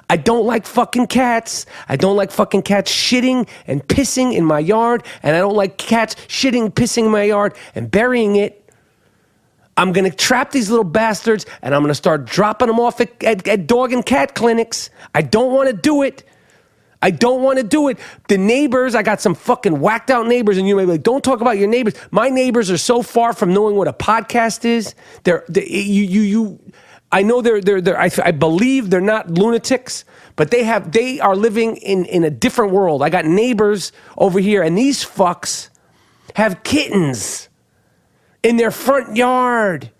I don't like fucking cats. I don't like fucking cats shitting and pissing in my yard. And I don't like cats shitting, pissing in my yard and burying it. I'm going to trap these little bastards and I'm going to start dropping them off at dog and cat clinics. I don't want to do it. The neighbors, I got some fucking whacked out neighbors, and you may be like, don't talk about your neighbors. My neighbors are so far from knowing what a podcast is. I know I believe they're not lunatics, but they are living in a different world. I got neighbors over here, and these fucks have kittens in their front yard.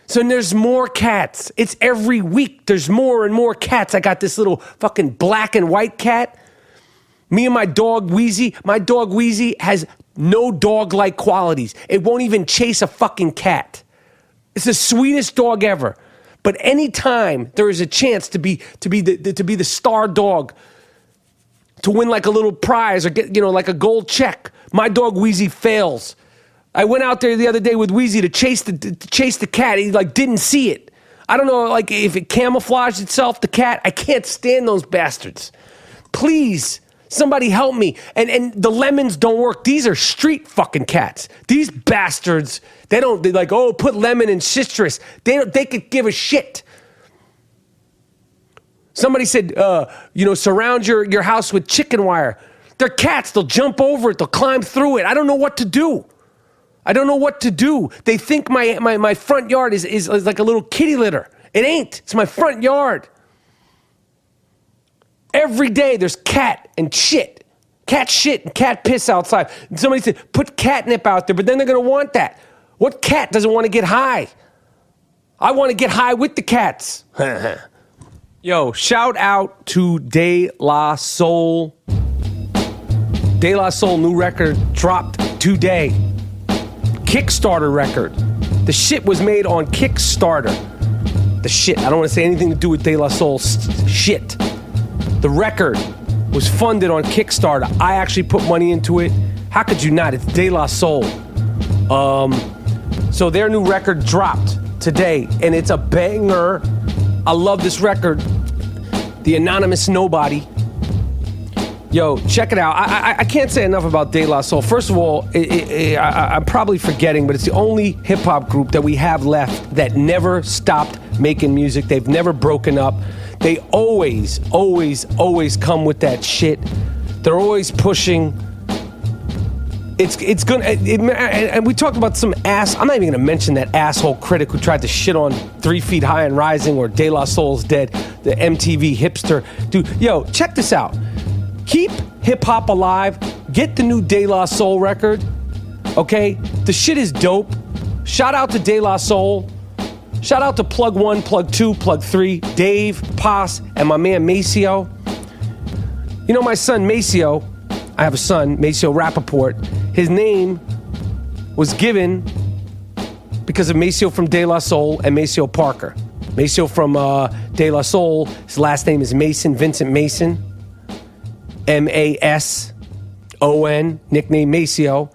So there's more cats. It's every week. There's more and more cats. I got this little fucking black and white cat. Me and my dog Wheezy. My dog Wheezy has no dog-like qualities. It won't even chase a fucking cat. It's the sweetest dog ever. But anytime there is a chance to be the star dog, to win like a little prize or get like a gold check, my dog Wheezy fails. I went out there the other day with Wheezy to chase the cat. He didn't see it. I don't know if it camouflaged itself, the cat. I can't stand those bastards. Please, somebody help me. And the lemons don't work. These are street fucking cats. These bastards. They're like, oh, put lemon and citrus. They could give a shit. Somebody said, surround your house with chicken wire. They're cats. They'll jump over it. They'll climb through it. I don't know what to do. They think my front yard is like a little kitty litter. It ain't. It's my front yard. Every day there's cat and shit. Cat shit and cat piss outside. And somebody said, put catnip out there, but then they're going to want that. What cat doesn't want to get high? I want to get high with the cats. Yo, shout out to De La Soul. De La Soul new record dropped today. Kickstarter record. The shit was made on Kickstarter. The shit. I don't want to say anything to do with De La Soul's shit. The record was funded on Kickstarter. I actually put money into it. How could you not? It's De La Soul. So their new record dropped today, and it's a banger. I love this record. The Anonymous Nobody. Yo, check it out. I can't say enough about De La Soul. First of all, I'm probably forgetting, but it's the only hip-hop group that we have left that never stopped making music. They've never broken up. They always come with that shit. They're always pushing. It's gonna. And we talked about some ass. I'm not even gonna mention that asshole critic who tried to shit on 3 Feet High and Rising or De La Soul's Dead, the MTV hipster dude. Yo, check this out. Keep hip-hop alive. Get the new De La Soul record. Okay? The shit is dope. Shout out to De La Soul. Shout out to Plug 1, Plug 2, Plug 3, Dave, Paz, and my man Maceo. You know my son Maceo, I have a son, Maceo Rapaport. His name was given because of Maceo from De La Soul and Maceo Parker. Maceo from De La Soul, his last name is Mason, Vincent Mason, M-A-S-O-N, nickname Maceo,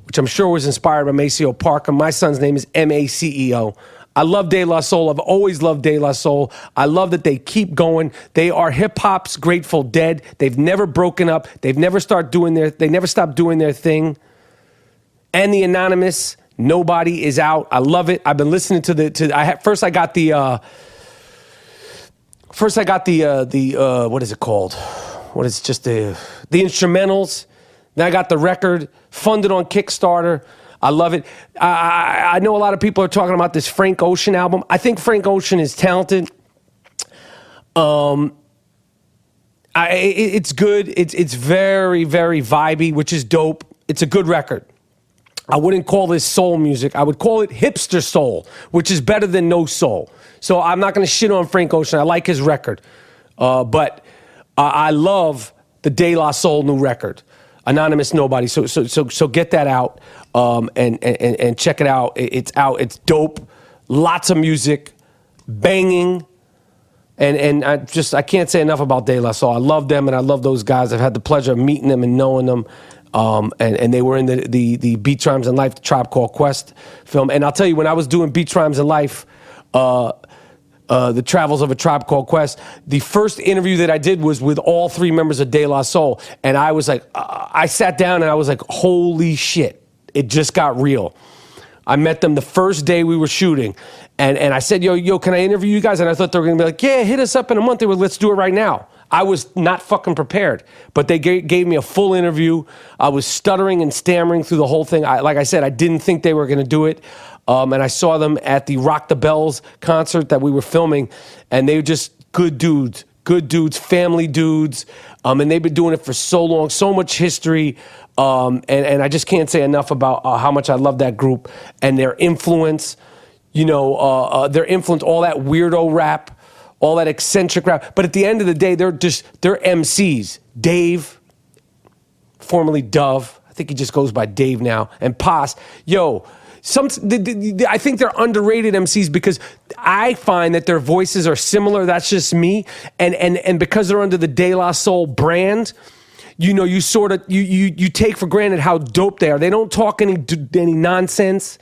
which I'm sure was inspired by Maceo Parker. My son's name is M-A-C-E-O. I love De La Soul. I've always loved De La Soul. I love that they keep going. They are hip-hop's Grateful Dead. They've never broken up. They never stopped doing their thing. And the Anonymous, Nobody is out. I love it. I've been listening to first I got the what is it called? What is just the instrumentals. Then I got the record, funded on Kickstarter. I love it. I know a lot of people are talking about this Frank Ocean album. I think Frank Ocean is talented. It's good. It's very, very vibey, which is dope. It's a good record. I wouldn't call this soul music. I would call it hipster soul, which is better than no soul. So I'm not going to shit on Frank Ocean. I like his record. But I love the De La Soul new record, Anonymous Nobody. So get that out and check it out. It's out. It's dope. Lots of music, banging. And I can't say enough about De La Soul. I love them and I love those guys. I've had the pleasure of meeting them and knowing them. And they were in the Beat Rhymes and Life, the Tribe Called Quest film. And I'll tell you, when I was doing Beat Rhymes and Life, the Travels of a Tribe Called Quest, the first interview that I did was with all three members of De La Soul. And I was like, I sat down and I was like, holy shit, it just got real. I met them the first day we were shooting. And I said, yo, can I interview you guys? And I thought they were going to be like, yeah, hit us up in a month. They were, let's do it right now. I was not fucking prepared, but they gave me a full interview. I was stuttering and stammering through the whole thing. Like I said, I didn't think they were going to do it. And I saw them at the Rock the Bells concert that we were filming, and they were just good dudes, family dudes. And they've been doing it for so long, so much history. And I just can't say enough about how much I love that group and their influence, all that weirdo rap, all that eccentric rap. But at the end of the day, they're MCs. Dave, formerly Dove, I think he just goes by Dave now, and Paz. I think they're underrated MCs because I find that their voices are similar. That's just me. And because they're under the De La Soul brand, you sort of you take for granted how dope they are. They don't talk any nonsense.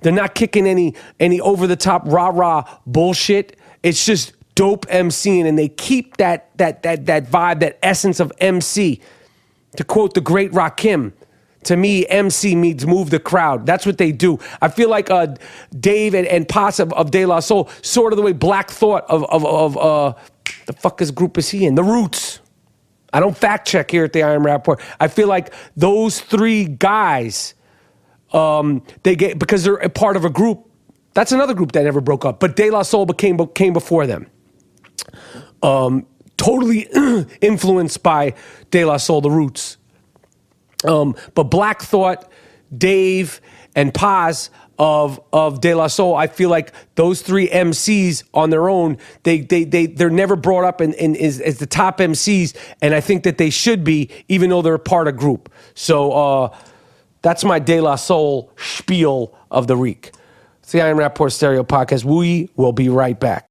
They're not kicking any over the top rah-rah bullshit. It's just dope MCing, and they keep that vibe, that essence of MC. To quote the great Rakim, to me, MC means move the crowd. That's what they do. I feel like Dave and Paz of De La Soul, sort of the way Black Thought of the fuck group is he in? The Roots. I don't fact check here at the Iron Rapaport. I feel like those three guys, because they're a part of a group. That's another group that never broke up. But De La Soul came before them. Totally influenced by De La Soul, the Roots. But Black Thought, Dave, and Paz of De La Soul, I feel like those three MCs on their own, they're never brought up as the top MCs, and I think that they should be, even though they're a part of group. So that's my De La Soul spiel of the week. It's the Iron Rapaport Stereo Podcast. We will be right back.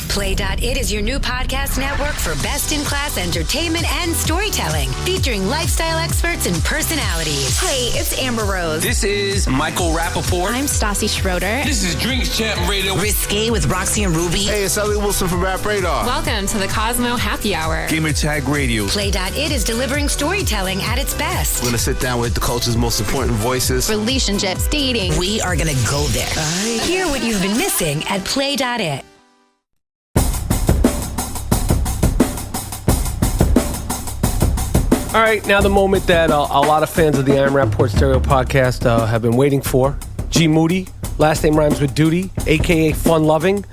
Play.it is your new podcast network for best-in-class entertainment and storytelling, featuring lifestyle experts and personalities. Hey, it's Amber Rose. This is Michael Rapaport. I'm Stassi Schroeder. This is Drinks Champ Radio. Risque with Roxy and Ruby. Hey, it's Elliot Wilson from Rap Radar. Welcome to the Cosmo Happy Hour. Gamer Tag Radio. Play.it is delivering storytelling at its best. We're going to sit down with the culture's most important voices. Relationships, dating. We are going to go there. Hear what you've been missing at Play.it. All right, now the moment that a lot of fans of the Iron Rapaport Stereo Podcast have been waiting for. G Moody, last name rhymes with duty, a.k.a. Fun Loving.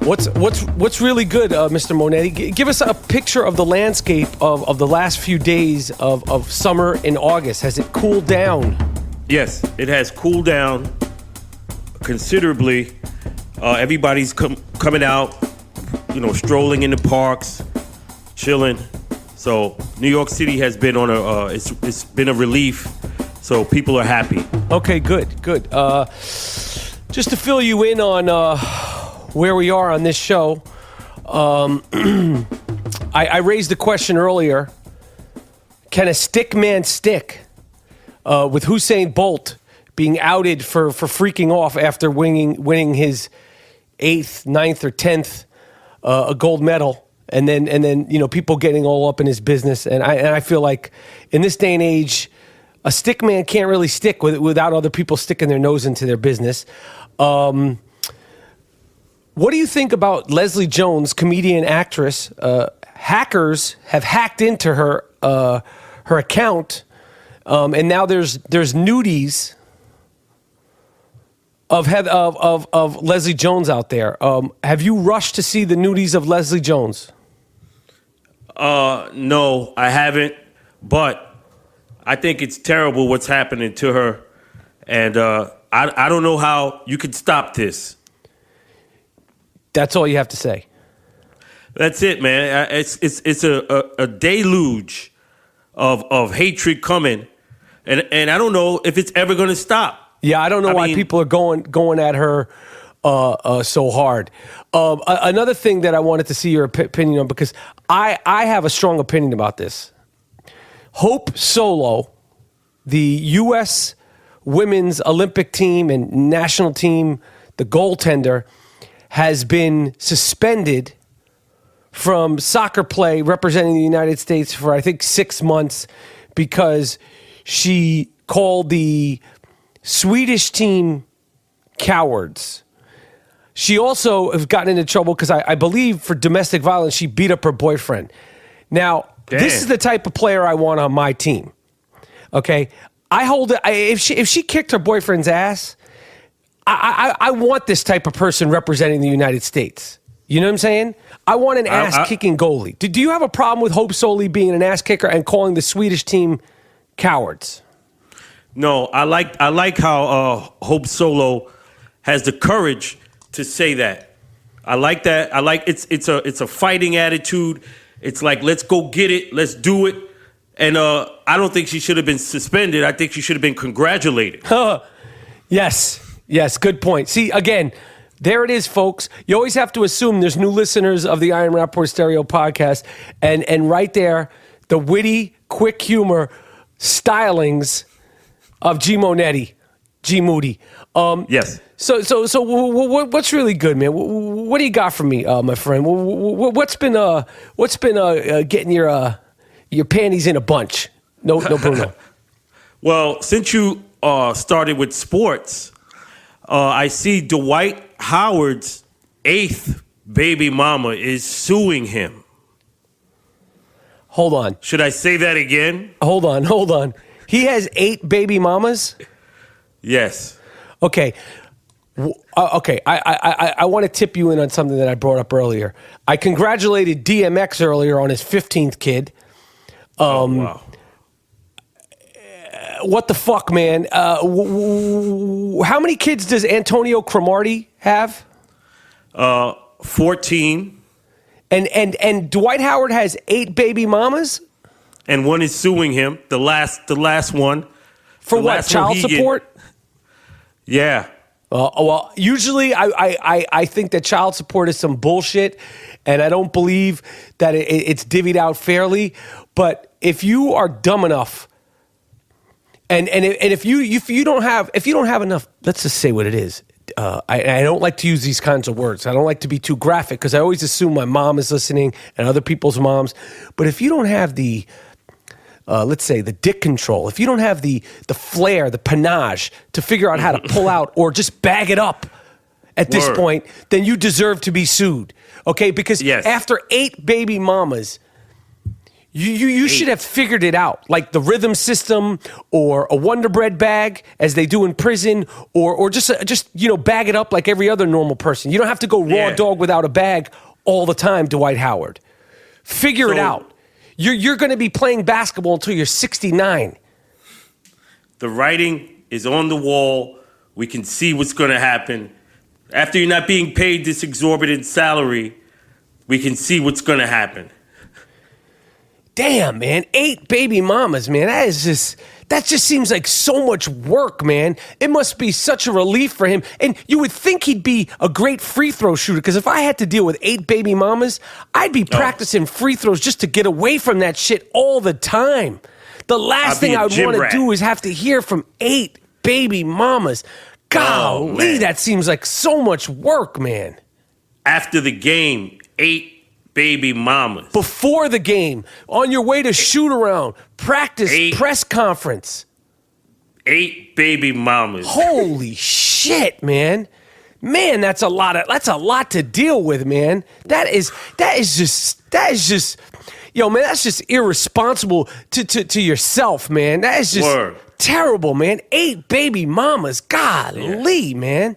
What's really good, Mr. Monetti? Give us a picture of the landscape of the last few days of summer in August. Has it cooled down? Yes, it has cooled down considerably. Everybody's coming out, strolling in the parks, chilling. So New York City has been on it's been a relief So people are happy. Okay, good. Just to fill you in on where we are on this show, I raised the question earlier, can a Stickman stick with Hussein Bolt being outed for freaking off after winning his 8th, 9th, or 10th a gold medal, and then people getting all up in his business, and I feel like in this day and age, a stick man can't really stick without other people sticking their nose into their business. What do you think about Leslie Jones, comedian, actress? Hackers have hacked into her account, and now there's nudies of Leslie Jones out there. Have you rushed to see the nudies of Leslie Jones? No, I haven't. But I think it's terrible what's happening to her, and I don't know how you can stop this. That's all you have to say. That's it, man. It's a deluge of hatred coming, and I don't know if it's ever going to stop. Yeah, I don't know why people are going at her so hard. Another thing that I wanted to see your opinion on, because I have a strong opinion about this. Hope Solo, the U.S. women's Olympic team and national team, the goaltender, has been suspended from soccer play representing the United States for, I think, 6 months because she called the Swedish team cowards. She also has gotten into trouble because I believe for domestic violence, she beat up her boyfriend. Now, This is the type of player I want on my team. Okay? I hold it. If she kicked her boyfriend's ass, I want this type of person representing the United States. You know what I'm saying? I want an ass-kicking goalie. Do you have a problem with Hope Solo being an ass kicker and calling the Swedish team cowards? No, I like how Hope Solo has the courage to say that. I like that. I like it's a fighting attitude. It's like, let's go get it, let's do it. And I don't think she should have been suspended. I think she should have been congratulated. Yes, good point. See, again, there it is, folks. You always have to assume there's new listeners of the I Am Rapaport Stereo podcast. And right there, the witty, quick humor stylings of G. Monetti, G. Moody. Yes. So what's really good, man? What do you got for me, my friend? What's been getting your panties in a bunch? No, Bruno. Well, since you started with sports, I see Dwight Howard's 8th baby mama is suing him. Hold on. Should I say that again? Hold on. He has 8 baby mamas? Yes. Okay. Okay, I want to tip you in on something that I brought up earlier. I congratulated DMX earlier on his 15th kid. Wow. What the fuck, man? How many kids does Antonio Cromartie have? 14. And Dwight Howard has 8 baby mamas? And one is suing him, the last one. For what, child support? Yeah. Well, usually I think that child support is some bullshit, and I don't believe that it's divvied out fairly. But if you are dumb enough, and if you don't have enough, let's just say what it is. I don't like to use these kinds of words. I don't like to be too graphic because I always assume my mom is listening and other people's moms. But if you don't have the let's say the dick control, if you don't have the flair, the panache to figure out how to pull out or just bag it up at this point, then you deserve to be sued. Okay? Because after 8 baby mamas, you should have figured it out, like the rhythm system or a Wonder Bread bag, as they do in prison, or just bag it up like every other normal person. You don't have to go raw dog without a bag all the time, Dwight Howard. Figure it out. You're going to be playing basketball until you're 69. The writing is on the wall. We can see what's going to happen. After you're not being paid this exorbitant salary, we can see what's going to happen. Damn, man. 8 baby mamas, man. That just seems like so much work, man. It must be such a relief for him. And you would think he'd be a great free throw shooter, because if I had to deal with 8 baby mamas, I'd be practicing free throws just to get away from that shit all the time. The last thing I would want to do is have to hear from 8 baby mamas. Golly, that seems like so much work, man. After the game, 8 baby mamas. Before the game, on your way to shoot around, practice, press conference. 8 baby mamas. Holy shit, man. Man, that's a lot to deal with, man. That is just yo, man, that's just irresponsible to yourself, man. That is just terrible, man. 8 baby mamas. Golly, man.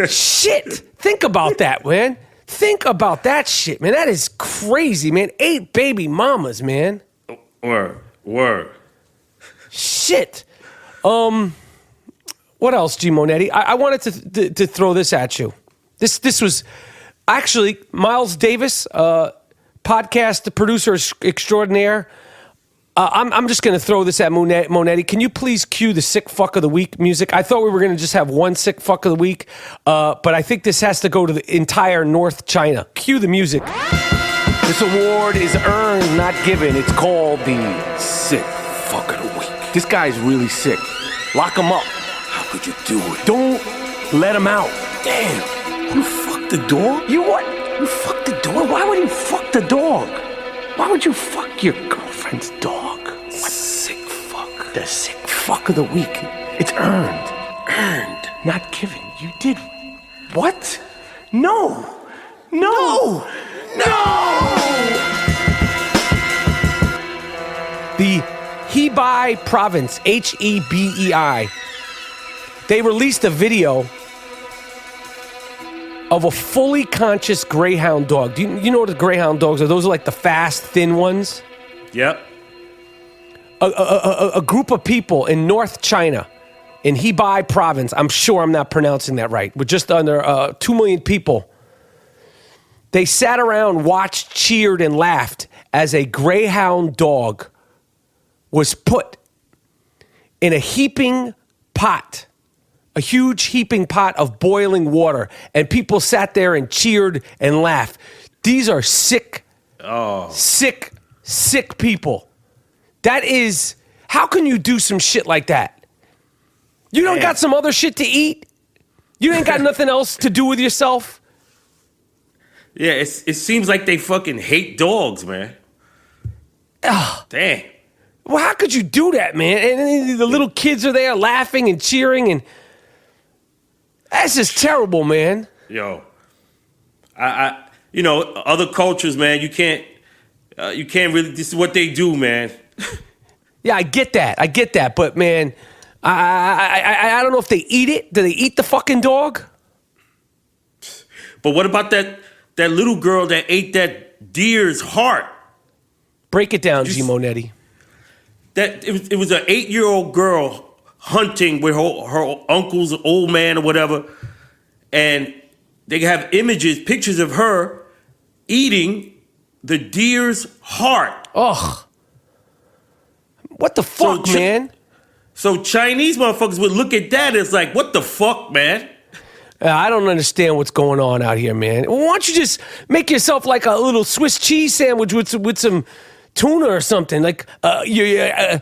Shit. Think about that, man. Think about that shit, man. That is crazy, man. 8 baby mamas, man. Word. Shit. What else, G Monetti? I wanted to throw this at you. This was actually Miles Davis, podcast producer extraordinaire. I'm just going to throw this at Monetti. Can you please cue the sick fuck of the week music? I thought we were going to just have one sick fuck of the week, but I think this has to go to the entire North China. Cue the music. This award is earned, not given. It's called the sick fuck of the week. This guy's really sick. Lock him up. How could you do it? Don't let him out. Damn. You fucked the dog? You what? You fucked the dog? Why would you fuck the dog? Why would you fuck your girlfriend's dog? What? Sick fuck. The sick fuck of the week. It's earned. Earned. Not given. You did. What? No. The Hebei province, Hebei, they released a video of a fully conscious greyhound dog. Do you know what the greyhound dogs are? Those are like the fast, thin ones. Yep. A group of people in North China, in Hebei province, I'm sure I'm not pronouncing that right, with just under 2 million people, they sat around, watched, cheered, and laughed as a greyhound dog was put in a heaping pot, a huge heaping pot of boiling water, and people sat there and cheered and laughed. These are sick people. That is, how can you do some shit like that? You don't got some other shit to eat? You ain't got nothing else to do with yourself? Yeah, it seems like they fucking hate dogs, man. Damn. Well, how could you do that, man? And the little kids are there laughing and cheering, and that's just terrible, man. Yo, I other cultures, man, you can't really. This is what they do, man. Yeah, I get that, but man, I don't know if they eat it. Do they eat the fucking dog? But what about that little girl that ate that deer's heart? Break it down, G Monetti. That it was an 8-year-old girl hunting with her uncle's old man or whatever, and they have pictures of her eating the deer's heart. Ugh. What the fuck, man? So Chinese motherfuckers would look at that as like, what the fuck, man? I don't understand what's going on out here, man. Why don't you just make yourself like a little Swiss cheese sandwich with some tuna or something? Like, I'm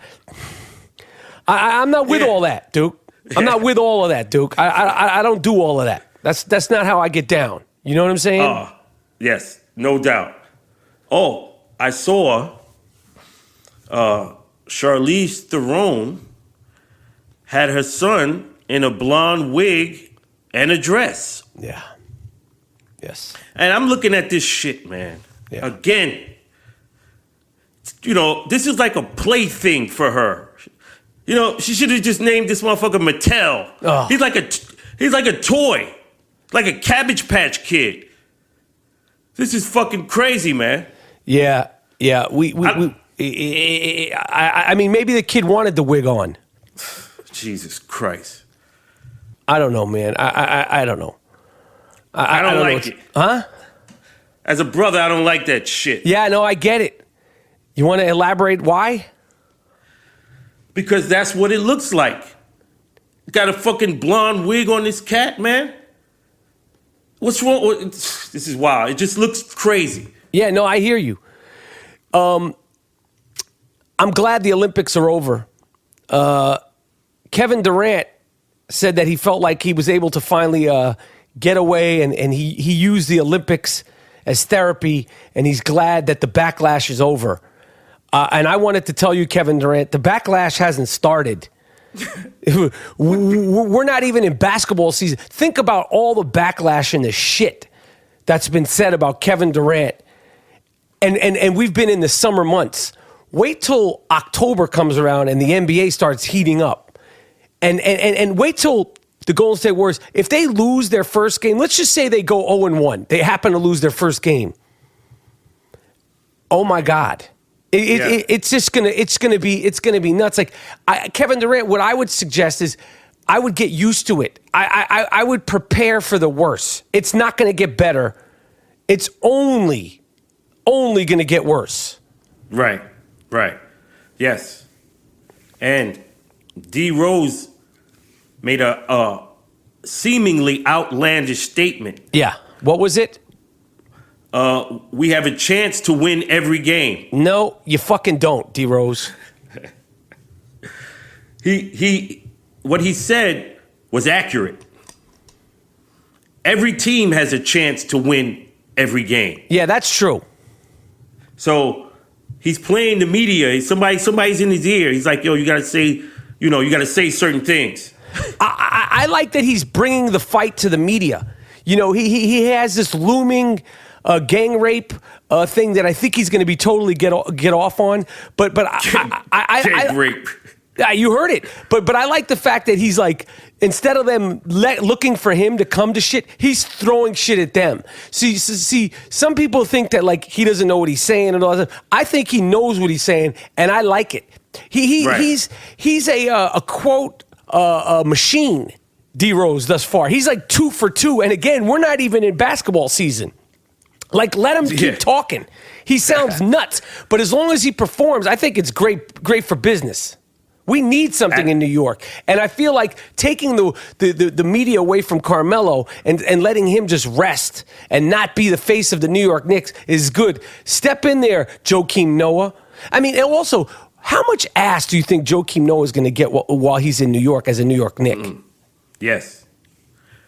not with all that, Duke. I'm not with all of that, Duke. I don't do all of that. That's not how I get down. You know what I'm saying? Yes, no doubt. Oh, I saw Charlize Theron had her son in a blonde wig and a dress. Yeah. Yes. And I'm looking at this shit, man. Yeah. Again, this is like a plaything for her. She should have just named this motherfucker Mattel. Oh. He's like a toy, like a Cabbage Patch Kid. This is fucking crazy, man. Yeah. I mean, maybe the kid wanted the wig on. Jesus Christ. I don't know, man. I don't know. I don't like it. Huh? As a brother, I don't like that shit. Yeah, no, I get it. You want to elaborate why? Because that's what it looks like. Got a fucking blonde wig on this cat, man. What's wrong with this? Is wild. It just looks crazy. Yeah, no, I hear you. I'm glad the Olympics are over. Kevin Durant said that he felt like he was able to finally get away, and he used the Olympics as therapy, and he's glad that the backlash is over. And I wanted to tell you, Kevin Durant, the backlash hasn't started. We're not even in basketball season. Think about all the backlash and the shit that's been said about Kevin Durant. And we've been in the summer months. Wait till October comes around and the NBA starts heating up. And wait till the Golden State Warriors, if they lose their first game, let's just say they go 0-1. They happen to lose their first game. Oh my God. It's gonna be nuts. Like Kevin Durant, what I would suggest is I would get used to it. I would prepare for the worst. It's not gonna get better. It's only gonna get worse. Right. Yes. And D Rose made a seemingly outlandish statement. Yeah. What was it? We have a chance to win every game. No, you fucking don't, D Rose. What he said was accurate. Every team has a chance to win every game. Yeah, that's true. So he's playing the media. Somebody's in his ear. He's like, yo, you gotta say certain things. I like that he's bringing the fight to the media. You know, he has this looming gang rape thing that I think he's going to be totally get off on. But gang rape. You heard it. But I like the fact that he's like, instead of them looking for him to come to shit, he's throwing shit at them. See, some people think that like he doesn't know what he's saying and all that. I think he knows what he's saying, and I like it. He's a quote machine. D Rose thus far. He's like 2 for 2, and again, we're not even in basketball season. Like, let him keep talking. He sounds nuts, but as long as he performs, I think it's great for business. We need something in New York, and I feel like taking the media away from Carmelo and letting him just rest and not be the face of the New York Knicks is good. Step in there, Joakim Noah. I mean, and also, how much ass do you think Joakim Noah is going to get while he's in New York as a New York Knick? Yes.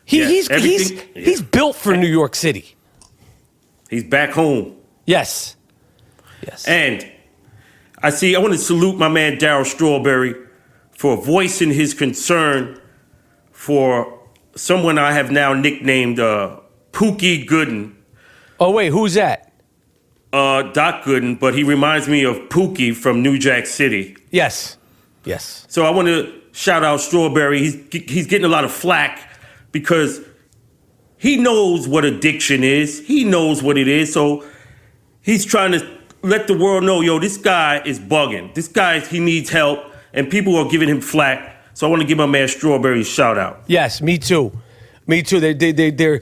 He's built for New York City. He's back home. Yes. And I want to salute my man Darryl Strawberry for voicing his concern for someone I have now nicknamed Pookie Gooden. Oh, wait, who's that? Doc Gooden, but he reminds me of Pookie from New Jack City. Yes. So I want to shout out Strawberry. He's getting a lot of flack because he knows what addiction is. He knows what it is. So he's trying to let the world know, yo, this guy is bugging. This guy, he needs help, and people are giving him flack. So I want to give my man Strawberry a shout out. Yes, me too. They're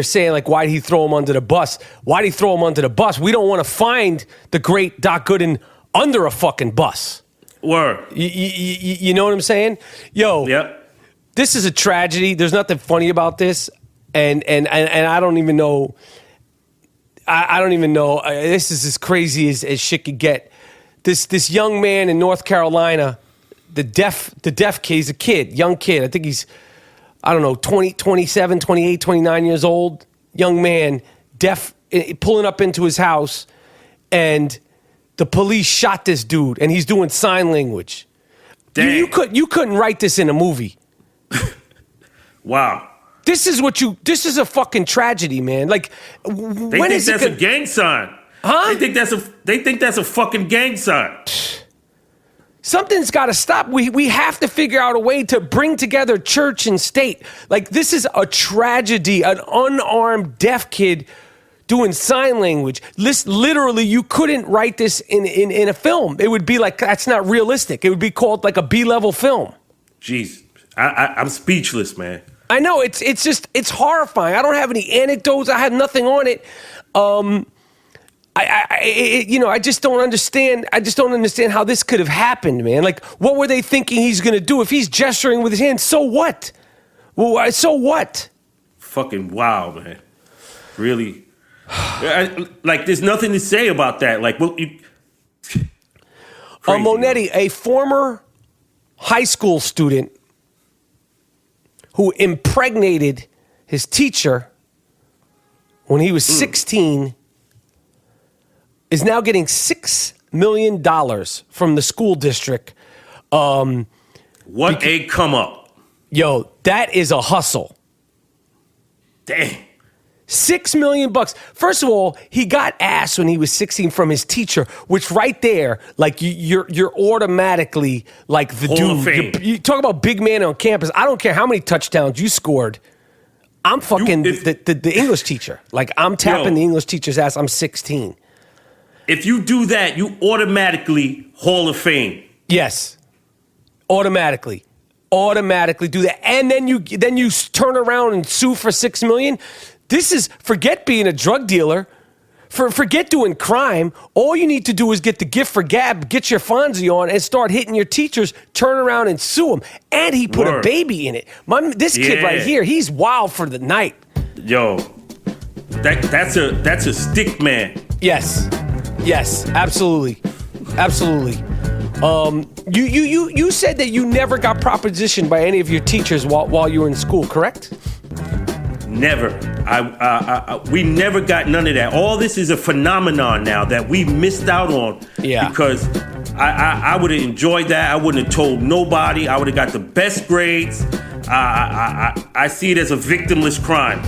saying like, why'd he throw him under the bus? Why'd he throw him under the bus? We don't want to find the great Doc Gooden under a fucking bus. Word. You know what I'm saying? Yo, yep. This is a tragedy. There's nothing funny about this, and I don't even know. I don't even know. This is as crazy as shit could get. This young man in North Carolina, the deaf kid, he's a kid, young kid. I think he's, I don't know, 27, 28, 29 years old. Young man, deaf, pulling up into his house, and the police shot this dude, and he's doing sign language. You couldn't write this in a movie. Wow. This is a fucking tragedy, man. Like, they think that's a gang sign. Huh? They think that's a fucking gang sign. Something's got to stop. We have to figure out a way to bring together church and state. Like, this is a tragedy. An unarmed deaf kid doing sign language. Literally, you couldn't write this in a film. It would be like, that's not realistic. It would be called like a B-level film. Jeez, I'm speechless, man. I know, it's horrifying. I don't have any anecdotes. I have nothing on it. I just don't understand. I just don't understand how this could have happened, man. Like, what were they thinking he's going to do? If he's gesturing with his hand, so what? Well, so what? Fucking wow, man. Really. Like, there's nothing to say about that. Like, well, Monetti, a former high school student who impregnated his teacher when he was 16, is now getting $6 million from the school district. What a come up. Yo, that is a hustle. Damn. $6 million. First of all, he got ass when he was 16 from his teacher, which right there, like you're automatically like the Hall of dude. Fame. You talk about big man on campus. I don't care how many touchdowns you scored. I'm fucking the English teacher. Like, I'm tapping the English teacher's ass. I'm 16. If you do that, you automatically Hall of Fame. Yes. Automatically do that. And then you turn around and sue for $6 million. This is, forget being a drug dealer. Forget doing crime. All you need to do is get the gift for gab, get your Fonzie on, and start hitting your teachers, turn around and sue them. And he put a baby in it. This kid right here, he's wild for the night. Yo, that's a stick man. Yes, absolutely. You said that you never got propositioned by any of your teachers while you were in school, correct? Never. We never got none of that. All this is a phenomenon now that we missed out on. Yeah. Because I would have enjoyed that. I wouldn't have told nobody. I would have got the best grades. I see it as a victimless crime.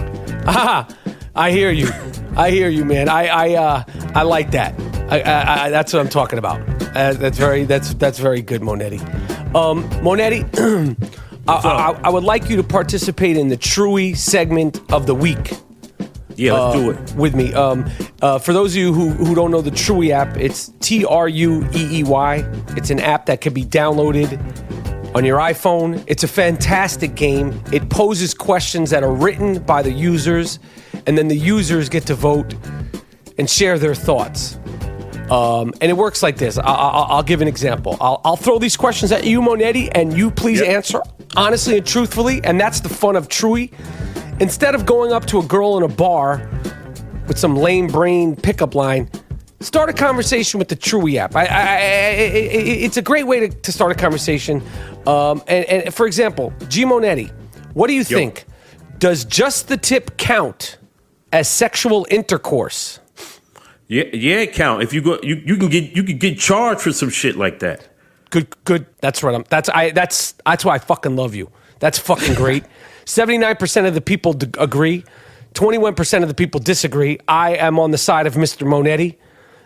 I hear you, man. I like that. That's what I'm talking about. That's very good, Monetti. Monetti. I would like you to participate in the Truey segment of the week. Yeah, let's do it. With me. For those of you who don't know the Truey app, it's Trueey. It's an app that can be downloaded on your iPhone. It's a fantastic game. It poses questions that are written by the users, and then the users get to vote and share their thoughts. And it works like this. I'll give an example. I'll throw these questions at you, Monetti, and you please answer honestly and truthfully, and that's the fun of Truey. Instead of going up to a girl in a bar with some lame brain pickup line, start a conversation with the Truey app. It's a great way to start a conversation. And for example, G Monetti, what do you think? Does just the tip count as sexual intercourse? Yeah, it count. If you go, you can get charged for some shit like that. Good. That's right. That's why I fucking love you. That's fucking great. 79% of the people agree. 21% of the people disagree. I am on the side of Mr. Monetti.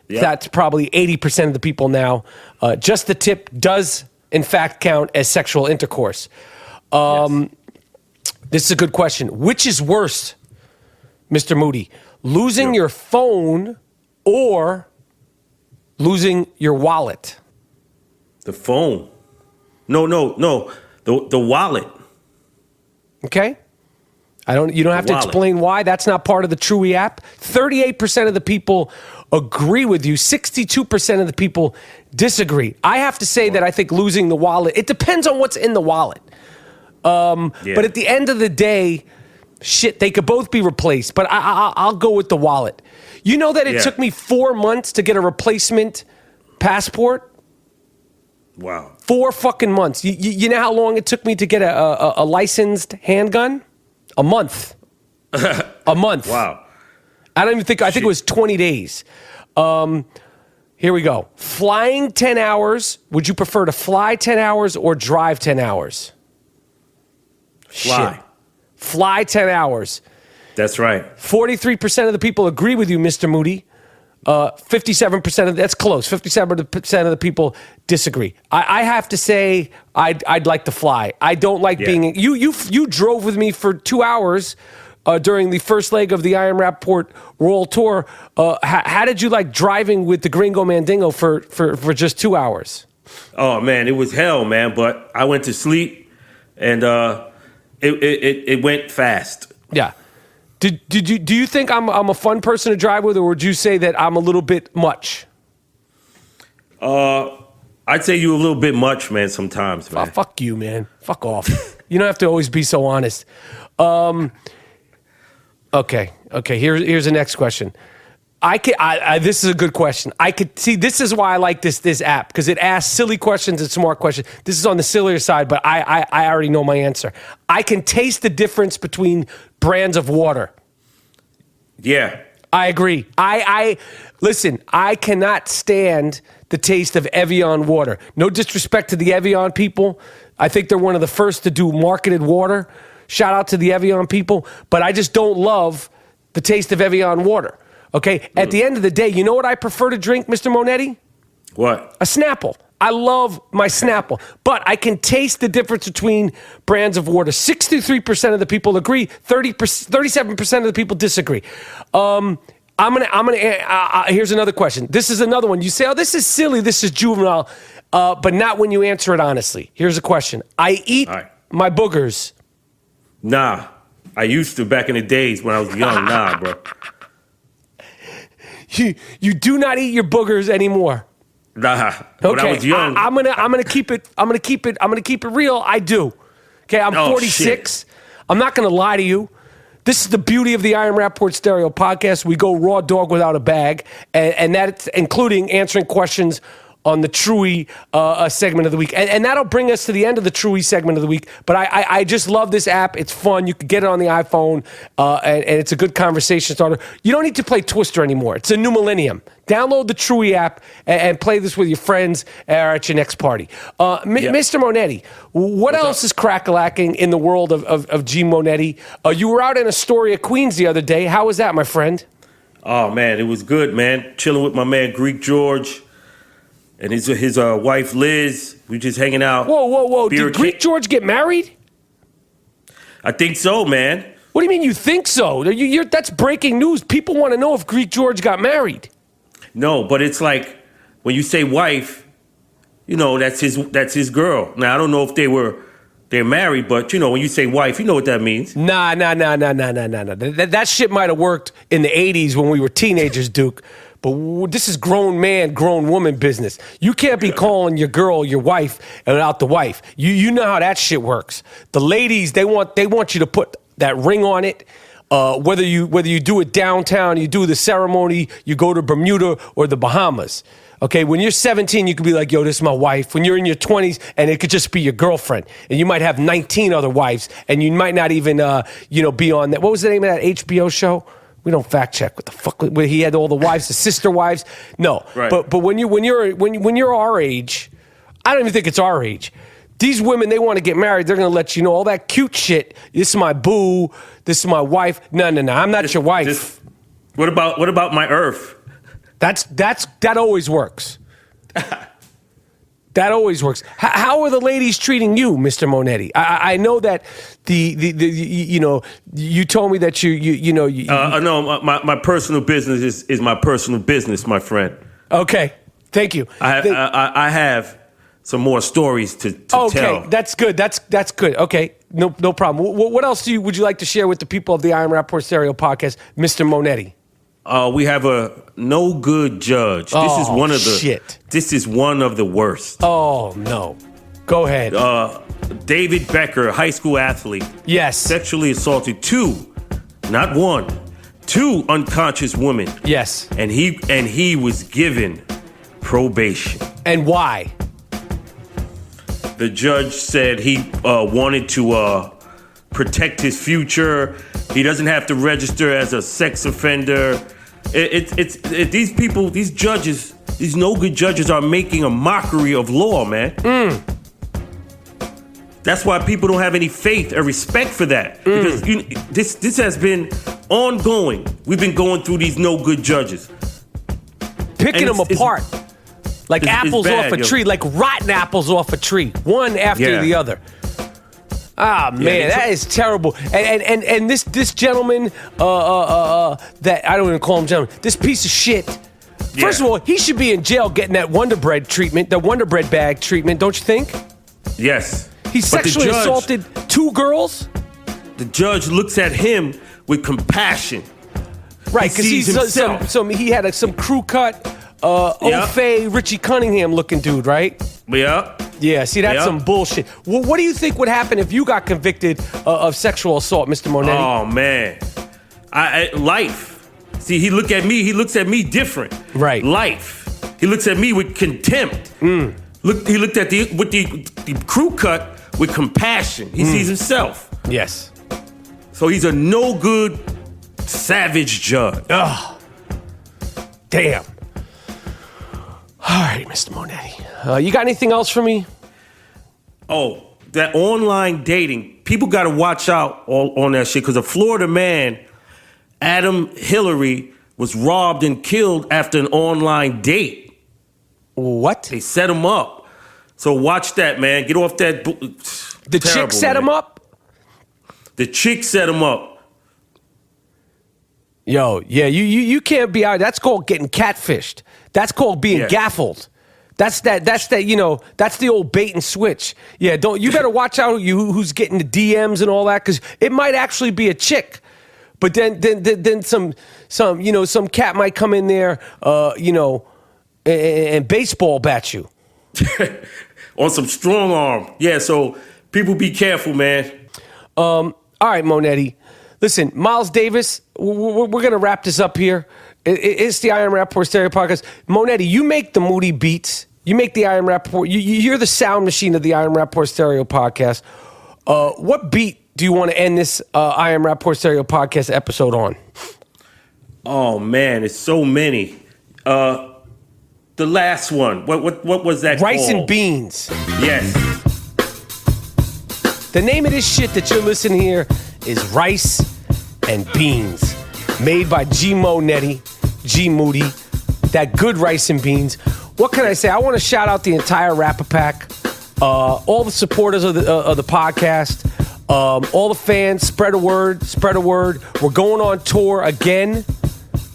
Yep. That's probably 80% of the people now. Just the tip does, in fact, count as sexual intercourse. Yes. This is a good question. Which is worse, Mr. Moody? Losing your phone or losing your wallet? The phone. No. The wallet. Okay. You don't have to explain why. That's not part of the Truey app. 38% of the people agree with you. 62% of the people disagree. I have to say that I think losing the wallet, it depends on what's in the wallet. But at the end of the day, shit, they could both be replaced. But I'll go with the wallet. You know that it took me 4 months to get a replacement passport? Wow. 4 fucking months. You know how long it took me to get a licensed handgun? A month. A month. Wow. I think it was 20 days. Here we go. Flying 10 hours. Would you prefer to fly 10 hours or drive 10 hours? Fly. Shit. Fly 10 hours. That's right. 43% of the people agree with you, Mr. Moody. 57% that's close. 57% of the people disagree. I have to say I'd like to fly. I don't like being. You drove with me for 2 hours during the first leg of the I Am Rapaport World Tour. How did you like driving with the Gringo Mandingo for just 2 hours? Oh man, it was hell, man. But I went to sleep, and it went fast. Yeah. Do you think I'm a fun person to drive with, or would you say that I'm a little bit much? I'd say you're a little bit much, man, sometimes, man. Fuck you, man. Fuck off. You don't have to always be so honest. Okay. Here's the next question. This is a good question. I could see. This is why I like this app, because it asks silly questions and smart questions. This is on the sillier side, but I already know my answer. I can taste the difference between brands of water. Yeah. I agree. Listen, I cannot stand the taste of Evian water. No disrespect to the Evian people. I think they're one of the first to do marketed water. Shout out to the Evian people. But I just don't love the taste of Evian water. Okay? At the end of the day, you know what I prefer to drink, Mr. Monetti? What? A Snapple. I love my Snapple. But I can taste the difference between brands of water. 63% of the people agree. 37% of the people disagree. Here's another question. This is another one. You say, oh, this is silly. This is juvenile. But not when you answer it honestly. Here's a question. I eat my boogers. Nah. I used to back in the days when I was young. Nah, bro. You do not eat your boogers anymore. Nah. Okay. When I was young. I'm gonna keep it real. I do. Okay, I'm 46. Shit. I'm not gonna lie to you. This is the beauty of the I Am Rapaport Stereo podcast. We go raw dog without a bag, and that's including answering questions on the Truey segment of the week. And that'll bring us to the end of the Truey segment of the week. But I just love this app. It's fun. You can get it on the iPhone, and it's a good conversation starter. You don't need to play Twister anymore. It's a new millennium. Download the Truey app and play this with your friends or at your next party. Mr. Monetti, what else is crack-a-lacking in the world of G. Monetti? You were out in Astoria, Queens the other day. How was that, my friend? Oh, man, it was good, man. Chilling with my man Greek George and his wife Liz. We just hanging out. Whoa. Did Greek George get married? I think so, man. What do you mean you think so? That's breaking news. People want to know if Greek George got married. No, but it's like when you say wife, you know, that's his girl. Now, I don't know if they're married, but, you know, when you say wife, you know what that means. Nah. That shit might have worked in the 80s when we were teenagers, Duke. But this is grown man, grown woman business. You can't be calling your girl your wife and not the wife. You know how that shit works. The ladies, they want you to put that ring on it. Whether you do it downtown, you do the ceremony, you go to Bermuda or the Bahamas. Okay, when you're 17, you could be like, yo, this is my wife. When you're in your 20s, and it could just be your girlfriend. And you might have 19 other wives, and you might not even, be on that. What was the name of that HBO show? We don't fact check. What the fuck? Where he had all the wives, the sister wives. No, right. But when you're our age, I don't even think it's our age. These women, they want to get married. They're going to let you know all that cute shit. This is my boo. This is my wife. No. I'm not your wife. What about my earth? That always works. That always works. How are the ladies treating you, Mr. Monetti? I know that you told me that no, my personal business is my personal business, my friend. Okay, thank you. I have some more stories to tell. Okay, that's good. That's good. Okay, no problem. What else would you like to share with the people of the I Am Rapaport Stereo podcast, Mr. Monetti? We have a no good judge. This is one of the worst. Oh no. Go ahead. David Becker, high school athlete. Yes. Sexually assaulted two unconscious women. Yes. And he was given probation. And why? The judge said he wanted to protect his future. He doesn't have to register as a sex offender. These people, these judges, these no good judges are making a mockery of law, man. That's why people don't have any faith or respect for that. Because this has been ongoing. We've been going through these no good judges. Picking them apart. Like apples off a tree, like rotten apples off a tree. One after the other. Ah, man, that is terrible. And this gentleman, that I don't even call him gentleman, this piece of shit. First of all, he should be in jail getting that Wonder Bread treatment, the Wonder Bread bag treatment, don't you think? Yes. He sexually assaulted two girls? The judge looks at him with compassion. Right, because sees himself. he had some crew cut, Ofe, Richie Cunningham looking dude, right? Yeah. Yeah, see, that's some bullshit. Well, what do you think would happen if you got convicted of sexual assault, Mr. Monetti? Oh, man. Life. See, he looks at me different. Right. Life. He looks at me with contempt. He looked at the crew cut with compassion. He sees himself. Yes. So he's a no good, savage judge. Ugh. Damn. All right, Mr. Monetti. You got anything else for me? Oh, that online dating. People got to watch out on that shit because a Florida man, Adam Hillary, was robbed and killed after an online date. What? They set him up. So watch that, man. Get off that. The chick set him up? The chick set him up. Yo, yeah, you can't be out. That's called getting catfished. That's called being gaffled. That's the old bait and switch. Yeah, you better watch out who's getting the DMs and all that, because it might actually be a chick. But then some cat might come in there, and baseball bat you. On some strong arm. Yeah, so people be careful, man. All right, Monetti. Listen, Miles Davis, we're going to wrap this up here. It's the I Am Rapaport Stereo Podcast. Monetti, you make the moody beats. You make the I Am Rapaport. You're the sound machine of the I Am Rapaport Stereo Podcast. What beat do you want to end this I Am Rapaport Stereo Podcast episode on? Oh, man, it's so many. The last one. What was that Rice called? and Beans. Yes. The name of this shit that you're listening here is Rice and Beans. Made by G Monetti, G Moody. That good rice and beans. What can I say? I want to shout out the entire Rapper Pack. All the supporters of the podcast. All the fans. Spread a word. Spread a word. We're going on tour again.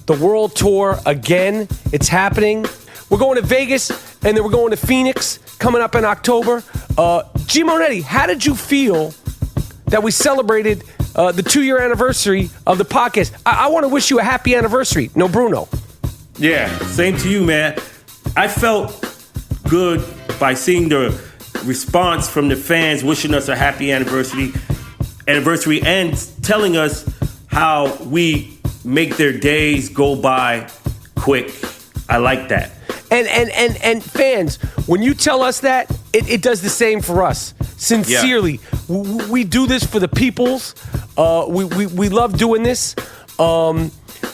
The world tour again. It's happening. We're going to Vegas, and then we're going to Phoenix coming up in October. G Monetti, how did you feel that we celebrated the 2-year anniversary of the podcast? I want to wish you a happy anniversary. No, Bruno. Yeah, same to you, man. I felt good by seeing the response from the fans wishing us a happy anniversary and telling us how we make their days go by quick. I like that. And fans, when you tell us that, it does the same for us. Sincerely, we do this for the peoples. We love doing this. And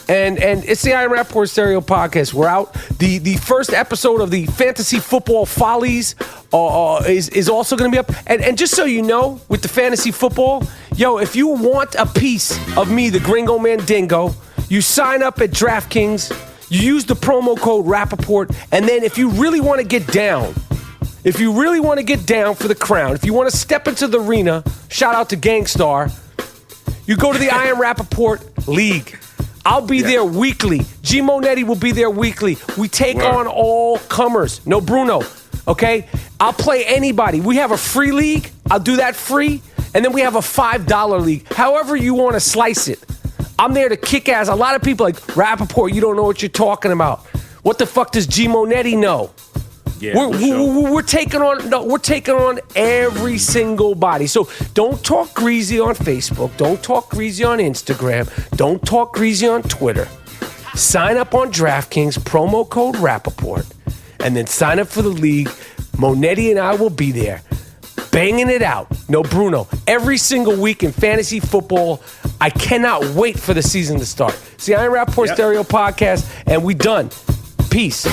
it's the I Am Rapaport Stereo Podcast. We're out. The first episode of the Fantasy Football Follies is also going to be up. And just so you know, with the fantasy football, if you want a piece of me, the Gringo Mandingo, you sign up at DraftKings. You use the promo code Rapaport, and then if you really want to get down, for the crown, if you want to step into the arena, shout out to Gangstar, you go to the I Am Rapaport League. I'll be there weekly. G Monetti will be there weekly. We take on all comers. No Bruno, okay? I'll play anybody. We have a free league. I'll do that free. And then we have a $5 league. However you want to slice it. I'm there to kick ass. A lot of people like, Rapaport, you don't know what you're talking about. What the fuck does G Monetti know? Yeah, we're taking on every single body. So don't talk greasy on Facebook. Don't talk greasy on Instagram. Don't talk greasy on Twitter. Sign up on DraftKings, promo code Rapaport, and then sign up for the league. Monetti and I will be there, banging it out. No Bruno. Every single week in fantasy football. I cannot wait for the season to start. See, I Am Rapaport Stereo Podcast, and we done. Peace.